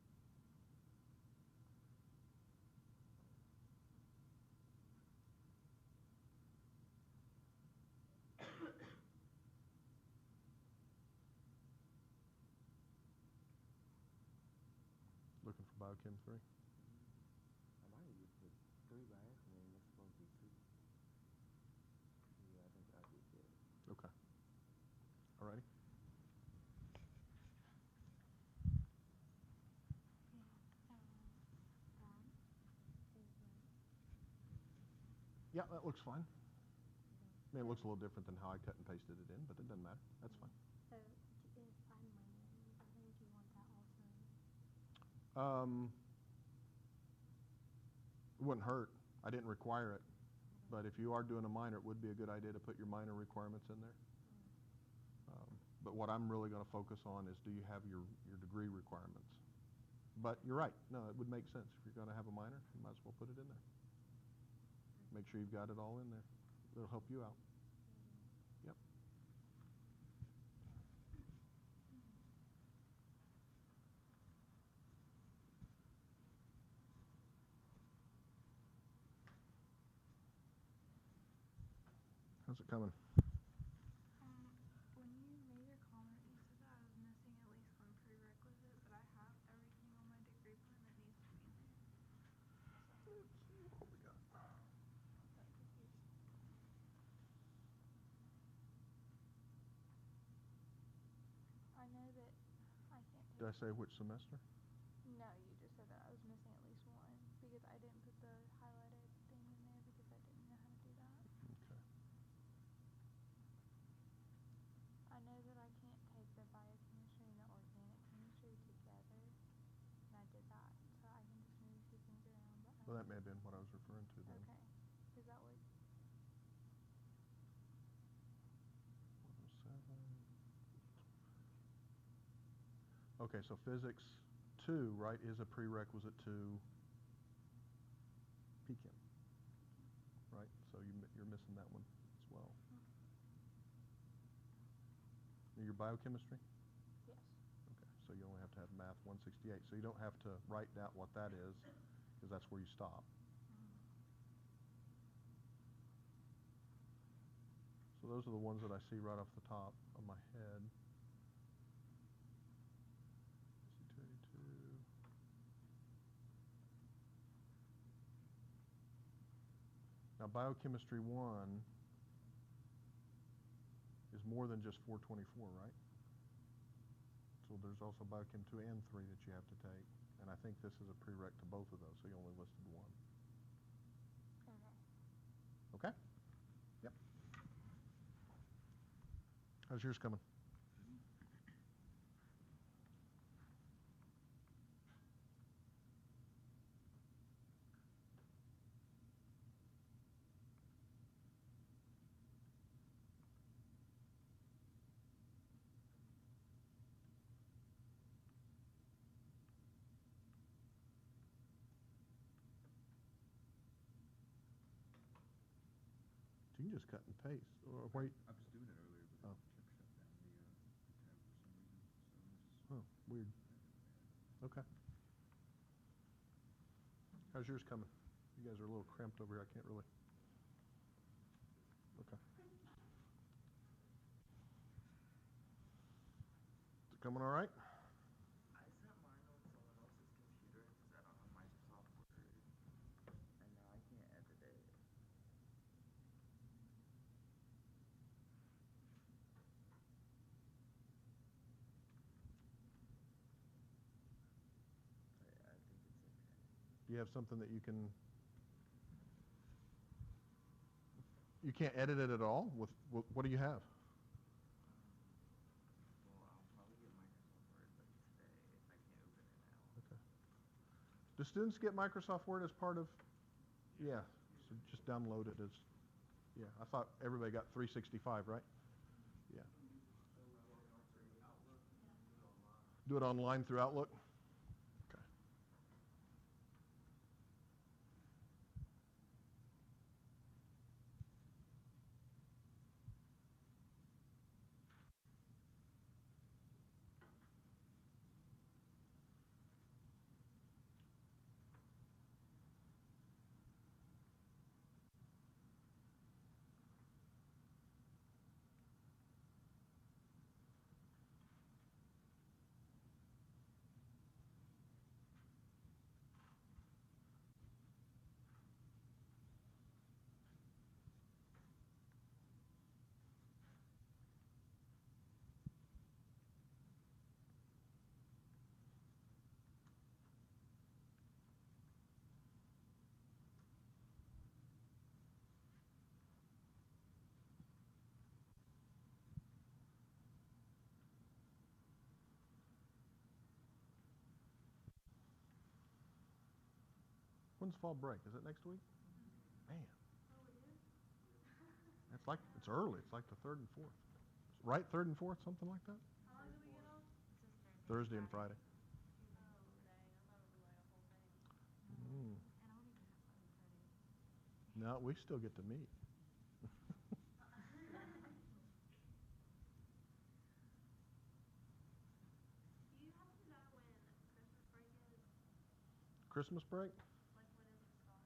S1: Looking for Biochem 3?
S4: I might have just put 3 by accident, and it's supposed to be 2. Yeah, I think I did that.
S1: Okay. All righty. Yeah, that looks fine. I mean, it looks a little different than how I cut and pasted it in, but it doesn't matter. That's fine.
S2: So, if I'm minor in something, do you want that also?
S1: It wouldn't hurt. I didn't require it. But if you are doing a minor, it would be a good idea to put your minor requirements in there. But what I'm really going to focus on is, do you have your degree requirements? But you're right. No, it would make sense. If you're going to have a minor, you might as well put it in there. Make sure you've got it all in there. It'll help you out. Yep. How's it coming?
S2: When you made your comment, you said that I was missing at least one prerequisite, but I have everything on my degree plan that needs to be in there.
S1: Let's see what we got.
S2: That confused. I know that I can't
S1: Did I
S2: take.
S1: say which semester?
S2: No, you just said that I was missing at least one because I didn't put the highlighted thing in there because I didn't know how to do that.
S1: Okay.
S2: I know that I can't take the biochemistry and the organic chemistry together, and I did that, so I can just move a few things around. But
S1: Well, that may have been what I was referring to then.
S2: okay, is that what?
S1: 107. Okay, so physics 2, right, is a prerequisite to PChem, right? So you're missing that one as well. Your biochemistry?
S2: Yes.
S1: Okay, so you only have to have math 168. So you don't have to write down what that is, because that's where you stop. So those are the ones that I see right off the top of my head. C282. Now biochemistry 1 is more than just 424, right? So there's also biochem 2 and 3 that you have to take. And I think this is a prereq to both of those, so you only listed one.
S2: Okay.
S1: Okay? Yep. How's yours coming? You can just cut and paste. Or wait.
S5: I was doing it earlier, but
S1: Oh.
S5: it kept shutting down the tab for some reason. So I'm just.
S1: Oh, weird. Okay. How's yours coming? You guys are a little cramped over here. I can't really. Okay. Is it coming all right?
S4: I sent mine on someone else's computer because I don't have Microsoft Word, and now I can't edit it. But I think it's okay.
S1: Do you have something that you can? You can't edit it at all? With what do you have?
S4: Well, I'll probably get Microsoft Word like today if I can't open it now.
S1: Okay. Do students get Microsoft Word as part of? Yeah. So just download it as. Yeah. I thought everybody got 365, right? Yeah. Do it online through Outlook? Okay. When's fall break? Is it next week? Man.
S2: Oh, it is?
S1: It's early. It's like the 3rd and 4th. Right? 3rd and 4th, something like that?
S2: How long do we get off?
S1: Thursday and Friday.
S2: Oh, dang. I thought it was like a whole thing.
S1: Mm.
S2: And I don't even have fun credit.
S1: No, we still get to meet.
S2: Do you happen to know when Christmas break is?
S1: Christmas break?
S2: Like, when does it start?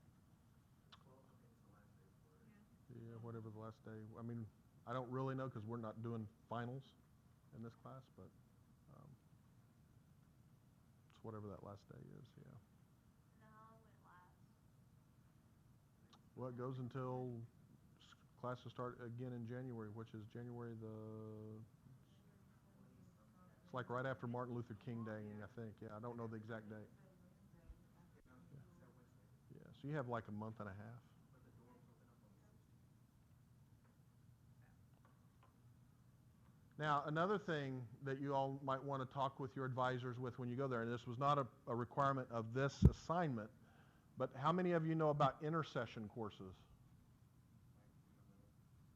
S3: 12th, I think, is the last day for it.
S2: Yeah.
S1: Yeah, whatever the last day. I mean, I don't really know because we're not doing finals in this class, but it's whatever that last day is, yeah.
S2: And how long would it last?
S1: Well, it goes until classes start again in January, which is January the... It's like right after Martin Luther King Day, I think. Yeah, I don't know the exact date. Yeah, so you have like a month and a half. Now, another thing that you all might want to talk with your advisors with when you go there, and this was not a requirement of this assignment, but how many of you know about intercession courses?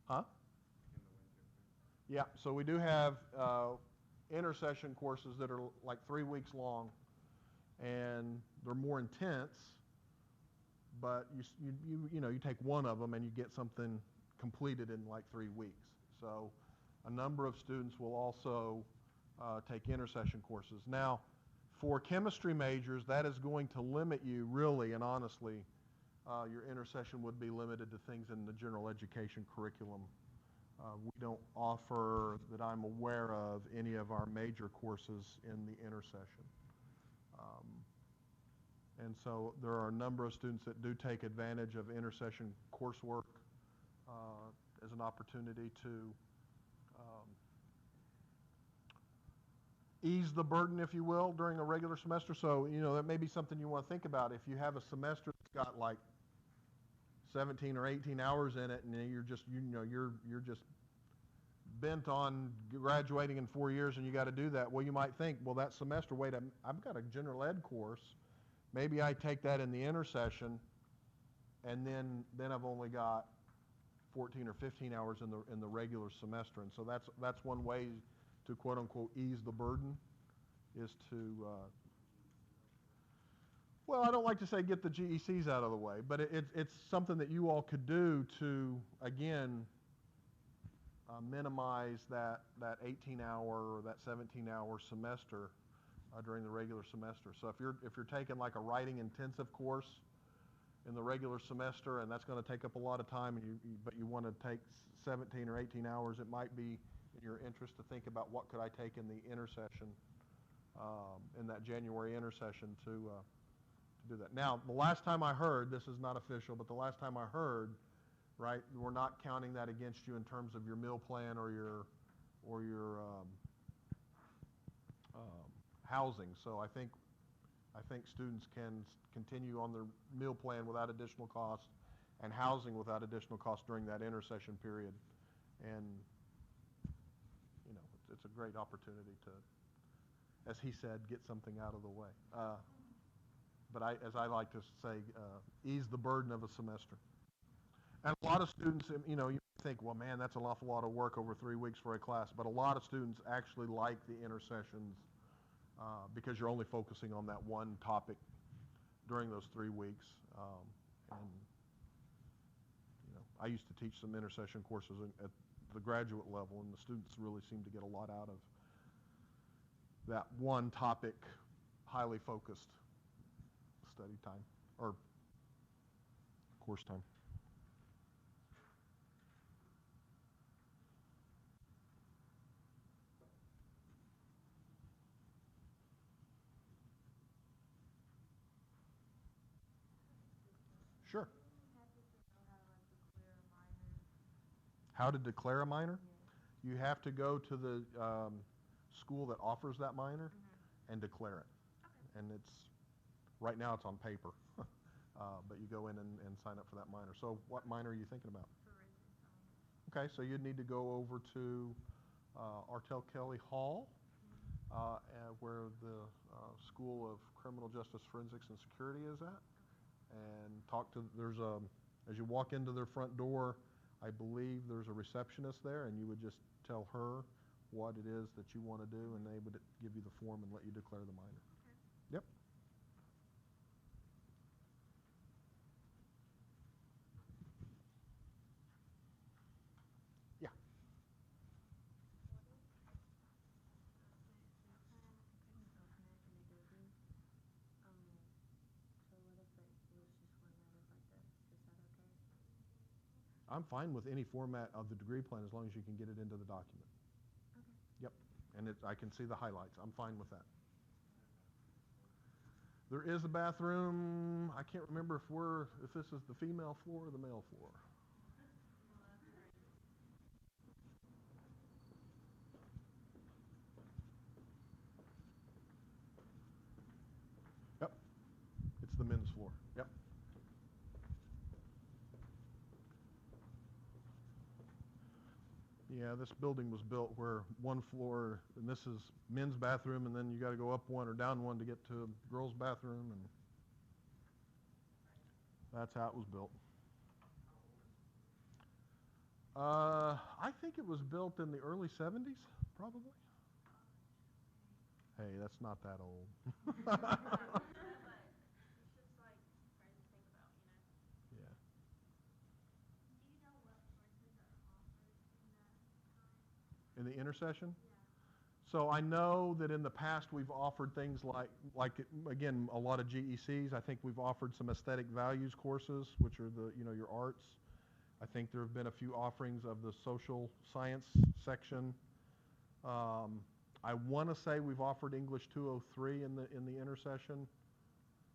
S1: Huh? Yeah, so we do have intersession courses that are like 3 weeks long, and they're more intense, but you take one of them and you get something completed in like 3 weeks. So a number of students will also take intersession courses. Now, for chemistry majors, that is going to limit you really and honestly. Your intersession would be limited to things in the general education curriculum. We don't offer, that I'm aware of, any of our major courses in the intersession. And so there are a number of students that do take advantage of intersession coursework as an opportunity to ease the burden, if you will, during a regular semester. So, that may be something you want to think about. If you have a semester that's got like 17 or 18 hours in it, and you're just bent on graduating in 4 years, and you got to do that. Well, you might think, well, that semester, wait, I've got a general ed course. Maybe I take that in the intersession, and then I've only got 14 or 15 hours in the regular semester. And so that's one way to quote unquote ease the burden, is to well, I don't like to say get the GECs out of the way, but it's something that you all could do to, again, minimize that 18-hour or that 17-hour semester during the regular semester. So if you're taking like a writing intensive course in the regular semester, and that's going to take up a lot of time, but you want to take 17 or 18 hours, it might be in your interest to think about what could I take in the intersession, in that January intersession to do that. Now, the last time I heard, this is not official, but the last time I heard, right, we're not counting that against you in terms of your meal plan or your housing. So I think students can continue on their meal plan without additional cost and housing without additional cost during that intersession period. And it's a great opportunity to, as he said, get something out of the way. But as I like to say, ease the burden of a semester. And a lot of students, you think, well, man, that's an awful lot of work over 3 weeks for a class. But a lot of students actually like the intersessions because you're only focusing on that one topic during those 3 weeks. And I used to teach some intersession courses at the graduate level, and the students really seem to get a lot out of that one topic, highly focused study time or course time. Sure. How to declare a minor? You have to go to the school that offers that minor and declare it. Okay. And right now it's on paper, but you go in and sign up for that minor. So what minor are you thinking about? Okay, so you'd need to go over to Artel Kelly Hall, where the School of Criminal Justice Forensics and Security is at, and talk to, as you walk into their front door, I believe there's a receptionist there, and you would just tell her what it is that you want to do, and they would give you the form and let you declare the minor. Okay. Yep. Yeah. I'm fine with any format of the degree plan as long as you can get it into the document. Okay. Yep. And I can see the highlights. I'm fine with that. There is a bathroom. I can't remember if this is the female floor or the male floor. Yep. It's the men's floor. Yep. Yeah, this building was built where one floor, and this is men's bathroom, and then you got to go up one or down one to get to girls' bathroom, and that's how it was built. I think it was built in the early 70s, probably. Hey, that's not that old.
S2: But it's just like crazy to think about, you know.
S1: Yeah.
S2: Do you know what courses are offered in that time?
S1: In the intercession?
S2: Yeah.
S1: So I know that in the past we've offered things like again, a lot of GECs. I think we've offered some aesthetic values courses, which are your arts. I think there have been a few offerings of the social science section. I want to say we've offered English 203 in the intercession.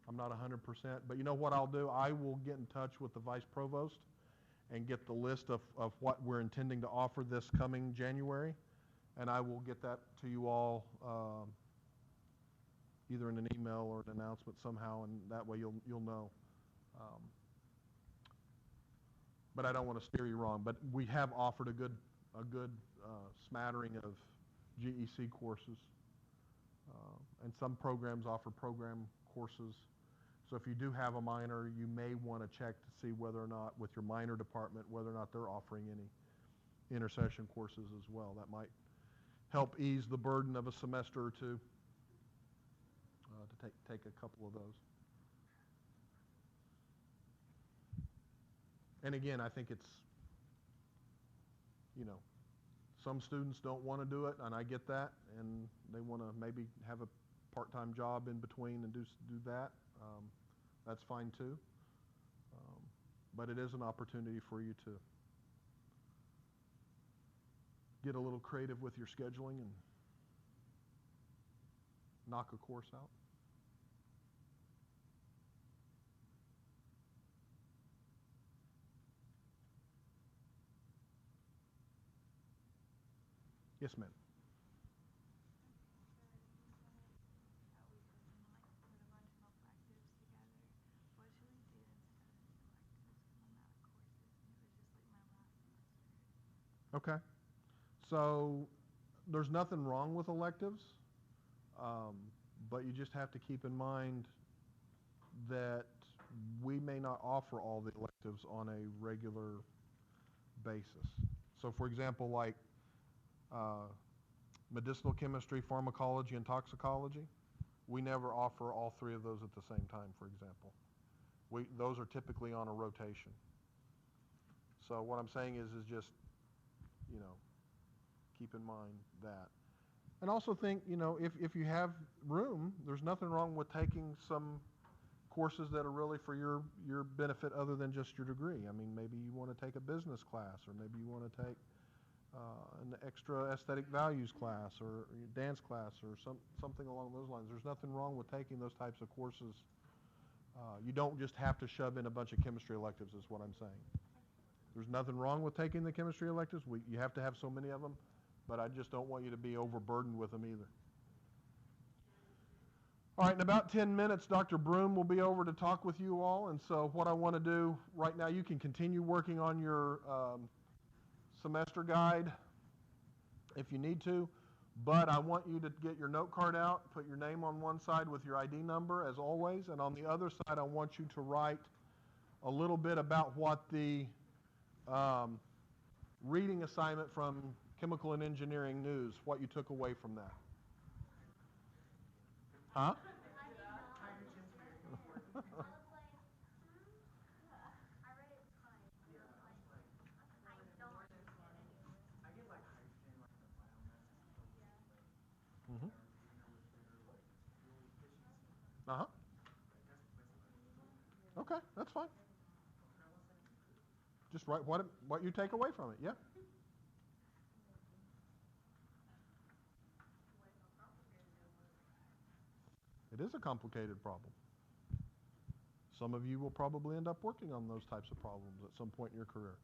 S1: I'm not 100%, but you know what I'll do? I will get in touch with the vice provost and get the list of what we're intending to offer this coming January, and I will get that to you all either in an email or an announcement somehow, and that way you'll know. But I don't want to steer you wrong. But we have offered a good smattering of GEC courses, and some programs offer program courses. So if you do have a minor, you may want to check to see whether or not, with your minor department, whether or not they're offering any intercession courses as well. That might help ease the burden of a semester or two to take a couple of those. And again, I think it's, some students don't want to do it, and I get that, and they want to maybe have a part-time job in between and do that. That's fine too. But it is an opportunity for you to get a little creative with your scheduling and knock a course out. Yes, ma'am. Okay. So there's nothing wrong with electives, but you just have to keep in mind that we may not offer all the electives on a regular basis. So for example, like medicinal chemistry, pharmacology, and toxicology, we never offer all three of those at the same time, for example. Those are typically on a rotation. So what I'm saying is just, keep in mind that. And also think, if you have room, there's nothing wrong with taking some courses that are really for your benefit other than just your degree. I mean, maybe you want to take a business class, or maybe you want to take an extra aesthetic values class or dance class or something along those lines. There's nothing wrong with taking those types of courses. You don't just have to shove in a bunch of chemistry electives is what I'm saying. There's nothing wrong with taking the chemistry electives. You have to have so many of them, but I just don't want you to be overburdened with them either. All right, in about 10 minutes, Dr. Broom will be over to talk with you all, and so what I want to do right now, you can continue working on your semester guide if you need to, but I want you to get your note card out, put your name on one side with your ID number as always, and on the other side I want you to write a little bit about what the reading assignment from Chemical and Engineering News, what you took away from that. Huh? Mm-hmm. Uh-huh. Okay, that's fine. Just write what you take away from it, yeah. It is a complicated problem. Some of you will probably end up working on those types of problems at some point in your career.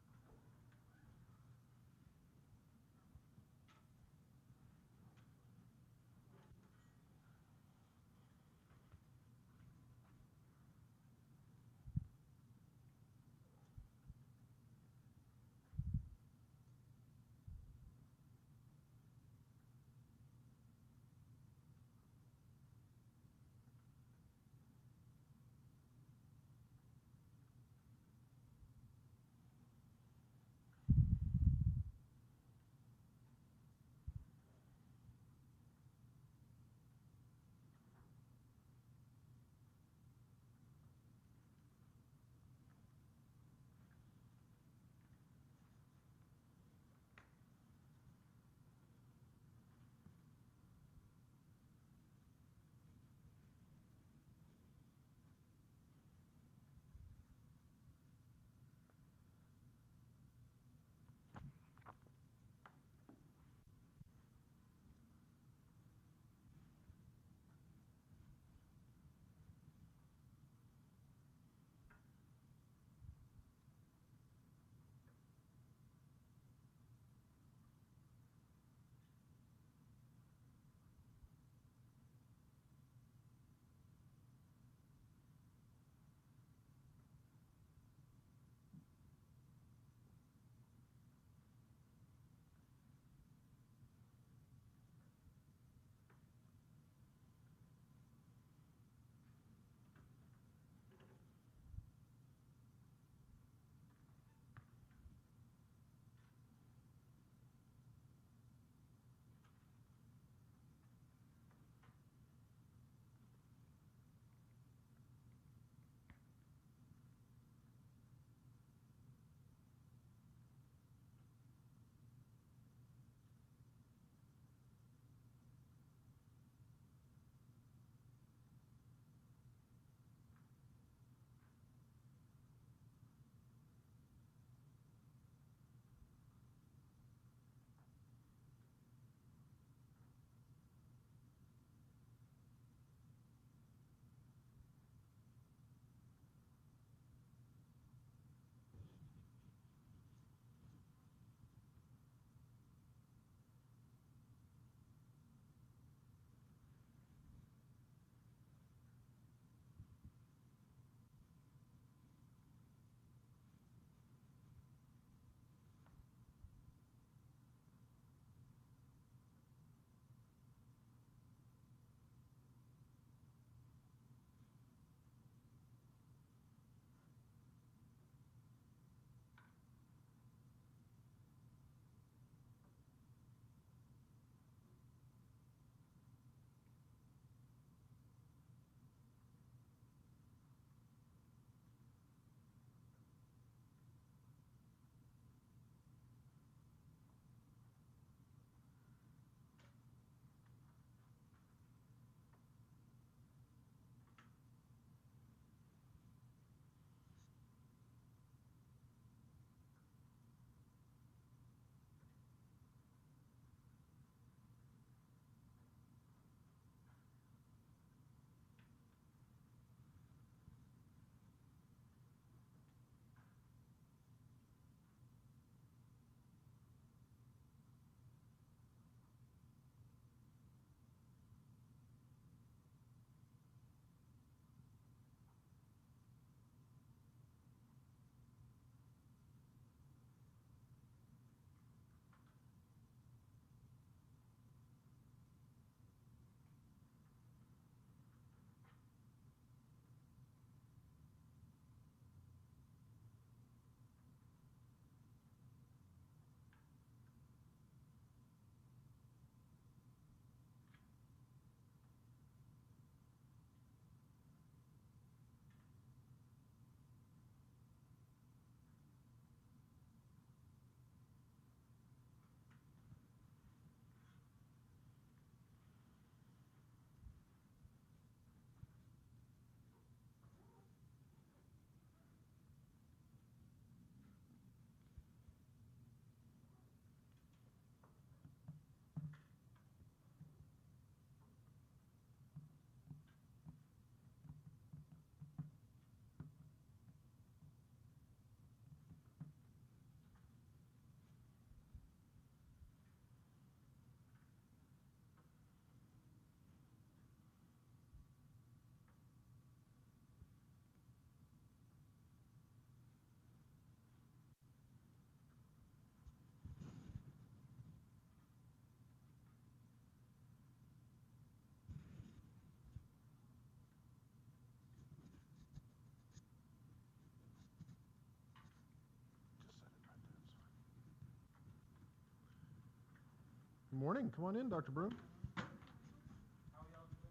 S1: Good morning. Come on in, Dr. Broom.
S6: How are y'all doing?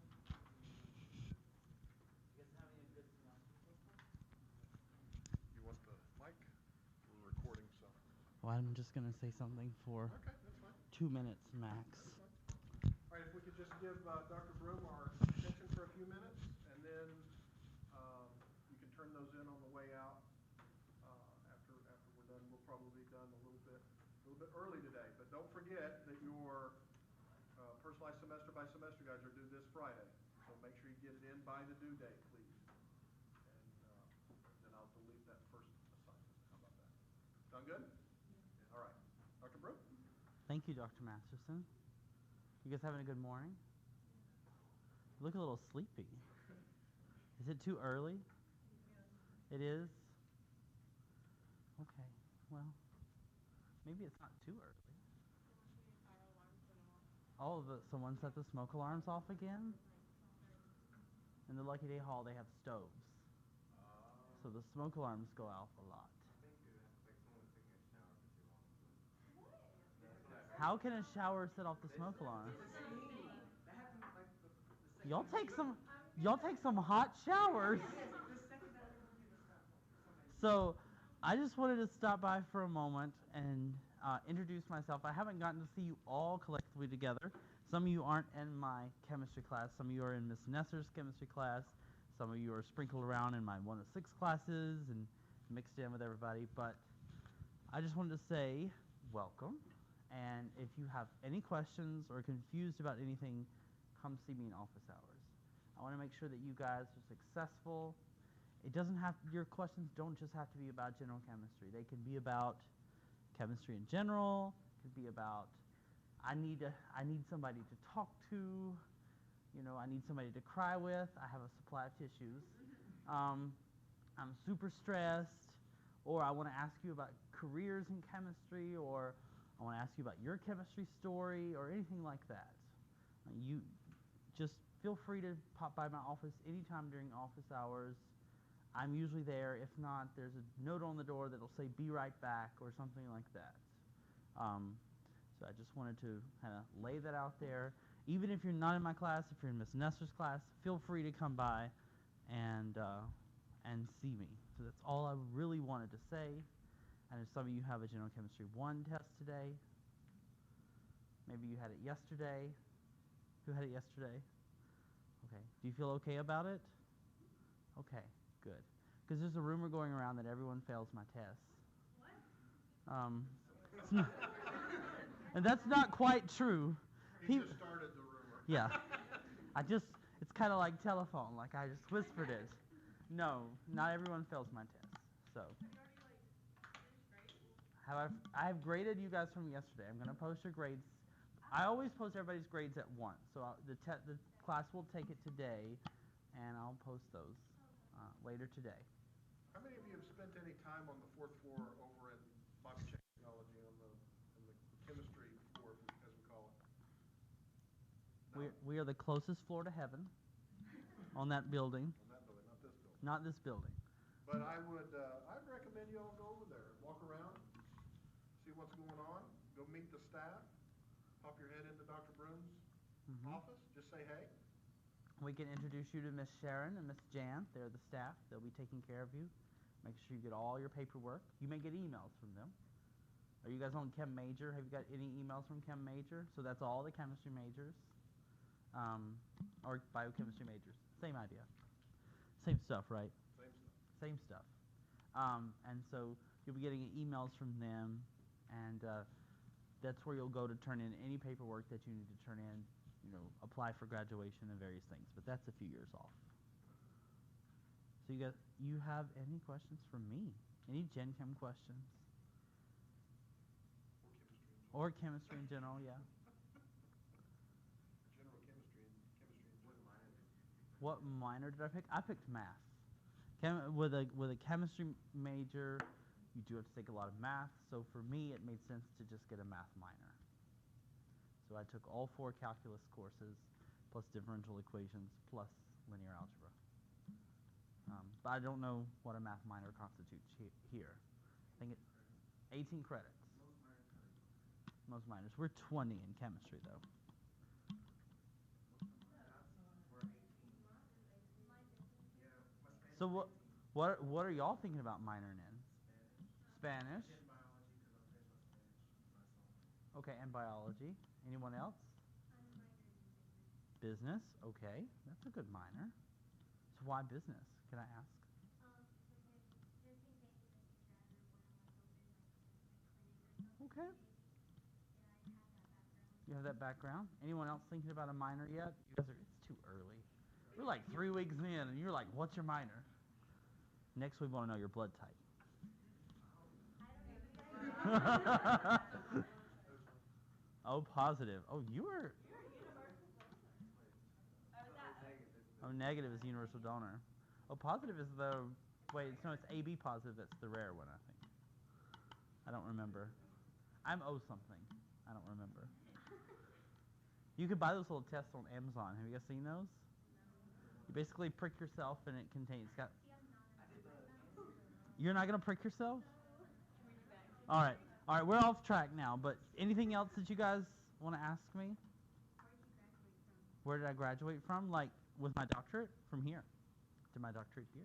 S6: You guys having a good semester so far?
S1: You want the mic? We're recording, so.
S6: Well, I'm just going to say something for
S1: Okay, that's fine.
S6: 2 minutes max.
S1: That's fine. All right, if we could just give Dr. Broom our attention for a few minutes, and then you can turn those in on the way out. After we're done, we'll probably be done a little bit early today. But don't forget that your personalized semester by semester guides are due this Friday. So make sure you get it in by the due date, please. And then I'll delete that first assignment. How about that? Sound good? Yeah. All right. Dr. Broom?
S6: Thank you, Dr. Masterson. You guys having a good morning? You look a little sleepy. Is it too early? It is? Okay, well, maybe it's not too early. Oh, someone set the smoke alarms off again? In the Lucky Day Hall, they have stoves. So the smoke alarms go off a lot. How can a shower set off the smoke alarm? Y'all take some hot showers. So, I just wanted to stop by for a moment and introduce myself. I haven't gotten to see you all collectively together. Some of you aren't in my chemistry class. Some of you are in Miss Nesser's chemistry class. Some of you are sprinkled around in my 106 classes and mixed in with everybody. But I just wanted to say welcome. And if you have any questions or confused about anything, come see me in office hours. I want to make sure that you guys are successful. Your questions don't just have to be about general chemistry. They can be about chemistry in general. It could be about, I need somebody to talk to. I need somebody to cry with. I have a supply of tissues. I'm super stressed, or I want to ask you about careers in chemistry, or I want to ask you about your chemistry story, or anything like that. You just feel free to pop by my office anytime during office hours. I'm usually there. If not, there's a note on the door that'll say "Be right back" or something like that. So I just wanted to kind of lay that out there. Even if you're not in my class, if you're in Miss Nesser's class, feel free to come by and see me. So that's all I really wanted to say. And if some of you have a General Chemistry 1 test today, maybe you had it yesterday. Who had it yesterday? Okay. Do you feel okay about it? Okay. Good. Because there's a rumor going around that everyone fails my tests. What? And that's not quite true.
S1: He just started the rumor.
S6: Yeah. It's kind of like telephone, like I just whispered it. No, not everyone fails my tests. So. I have graded you guys from yesterday. I'm going to post your grades. I always post everybody's grades at once. So the class will take it today, and I'll post those later today.
S1: How many of you have spent any time on the 4th floor over in Biochemistry technology on the chemistry floor, as we call it? No?
S6: We are the closest floor to heaven on that building.
S1: On that building, not this building.
S6: Not this building.
S1: But I'd recommend you all go over there, walk around, see what's going on, go meet the staff, pop your head into Dr. Broom's office, just say hey.
S6: We can introduce you to Miss Sharon and Miss Jan. They're the staff. They'll be taking care of you. Make sure you get all your paperwork. You may get emails from them. Are you guys on Chem Major? Have you got any emails from Chem Major? So that's all the chemistry majors. Or biochemistry majors. Same idea. Same stuff, right? Same stuff. And so you'll be getting emails from them, and that's where you'll go to turn in any paperwork that you need to turn in, apply for graduation and various things. But that's a few years off. So you have any questions for me? Any Gen Chem questions? Or chemistry in general, yeah.
S1: General chemistry and chemistry in general.
S6: What minor did I pick? I picked math. With a chemistry major, you do have to take a lot of math. So for me, it made sense to just get a math minor. So I took all 4 calculus courses, plus differential equations, plus linear algebra. But I don't know what a math minor constitutes here. I think it's 18 credits. Most minors. We're 20 in chemistry, though. So what are y'all thinking about minoring in? Spanish. Okay, and biology. Anyone else? Business. Okay, that's a good minor. So why business? Can I ask? Okay. You have that background. Anyone else thinking about a minor yet? You guys are. It's too early. We're like 3 weeks in, and you're like, "What's your minor?" Next, we want to know your blood type. Oh, positive. Oh, you were. Oh, negative is universal donor. Oh, positive is the. Wait, no, it's AB positive. That's the rare one, I think. I don't remember. I'm O something. I don't remember. You could buy those little tests on Amazon. Have you guys seen those? You basically prick yourself, and it contains. You're not gonna prick yourself? All right. All right. We're off track now. But anything else that you guys want to ask me? Where did I graduate from? Like with my doctorate? From here. Did my doctorate here.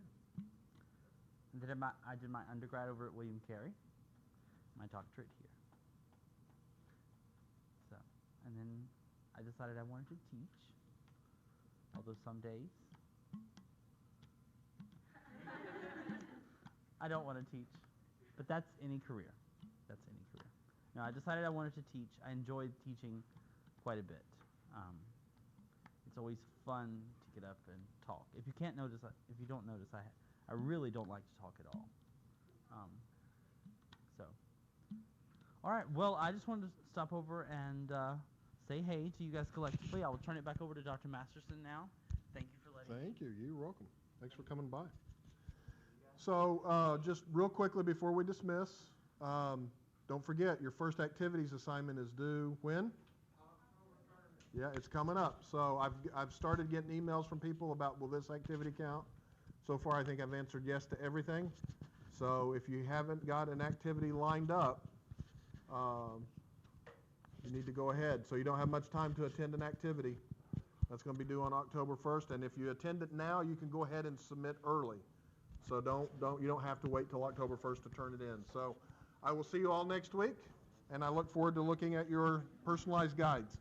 S6: And I did my undergrad over at William Carey. My doctorate here. So, and then I decided I wanted to teach. Although some days I don't want to teach. But that's any career. That's any career. No, I decided I wanted to teach. I enjoyed teaching quite a bit. It's always fun to get up and talk. If you can't notice, if you don't notice, I really don't like to talk at all. So, all right. Well, I just wanted to stop over and say hey to you guys collectively. I will turn it back over to Dr. Masterson now. Thank you for letting me.
S1: Thank you. You're welcome. Thanks for coming by. So just real quickly before we dismiss, don't forget your first activities assignment is due when? Yeah, it's coming up. So I've started getting emails from people about will this activity count? So far I think I've answered yes to everything. So if you haven't got an activity lined up, you need to go ahead. So you don't have much time to attend an activity. That's going to be due on October 1st. And if you attend it now, you can go ahead and submit early. So you don't have to wait till October 1st to turn it in. So I will see you all next week, and I look forward to looking at your personalized guides.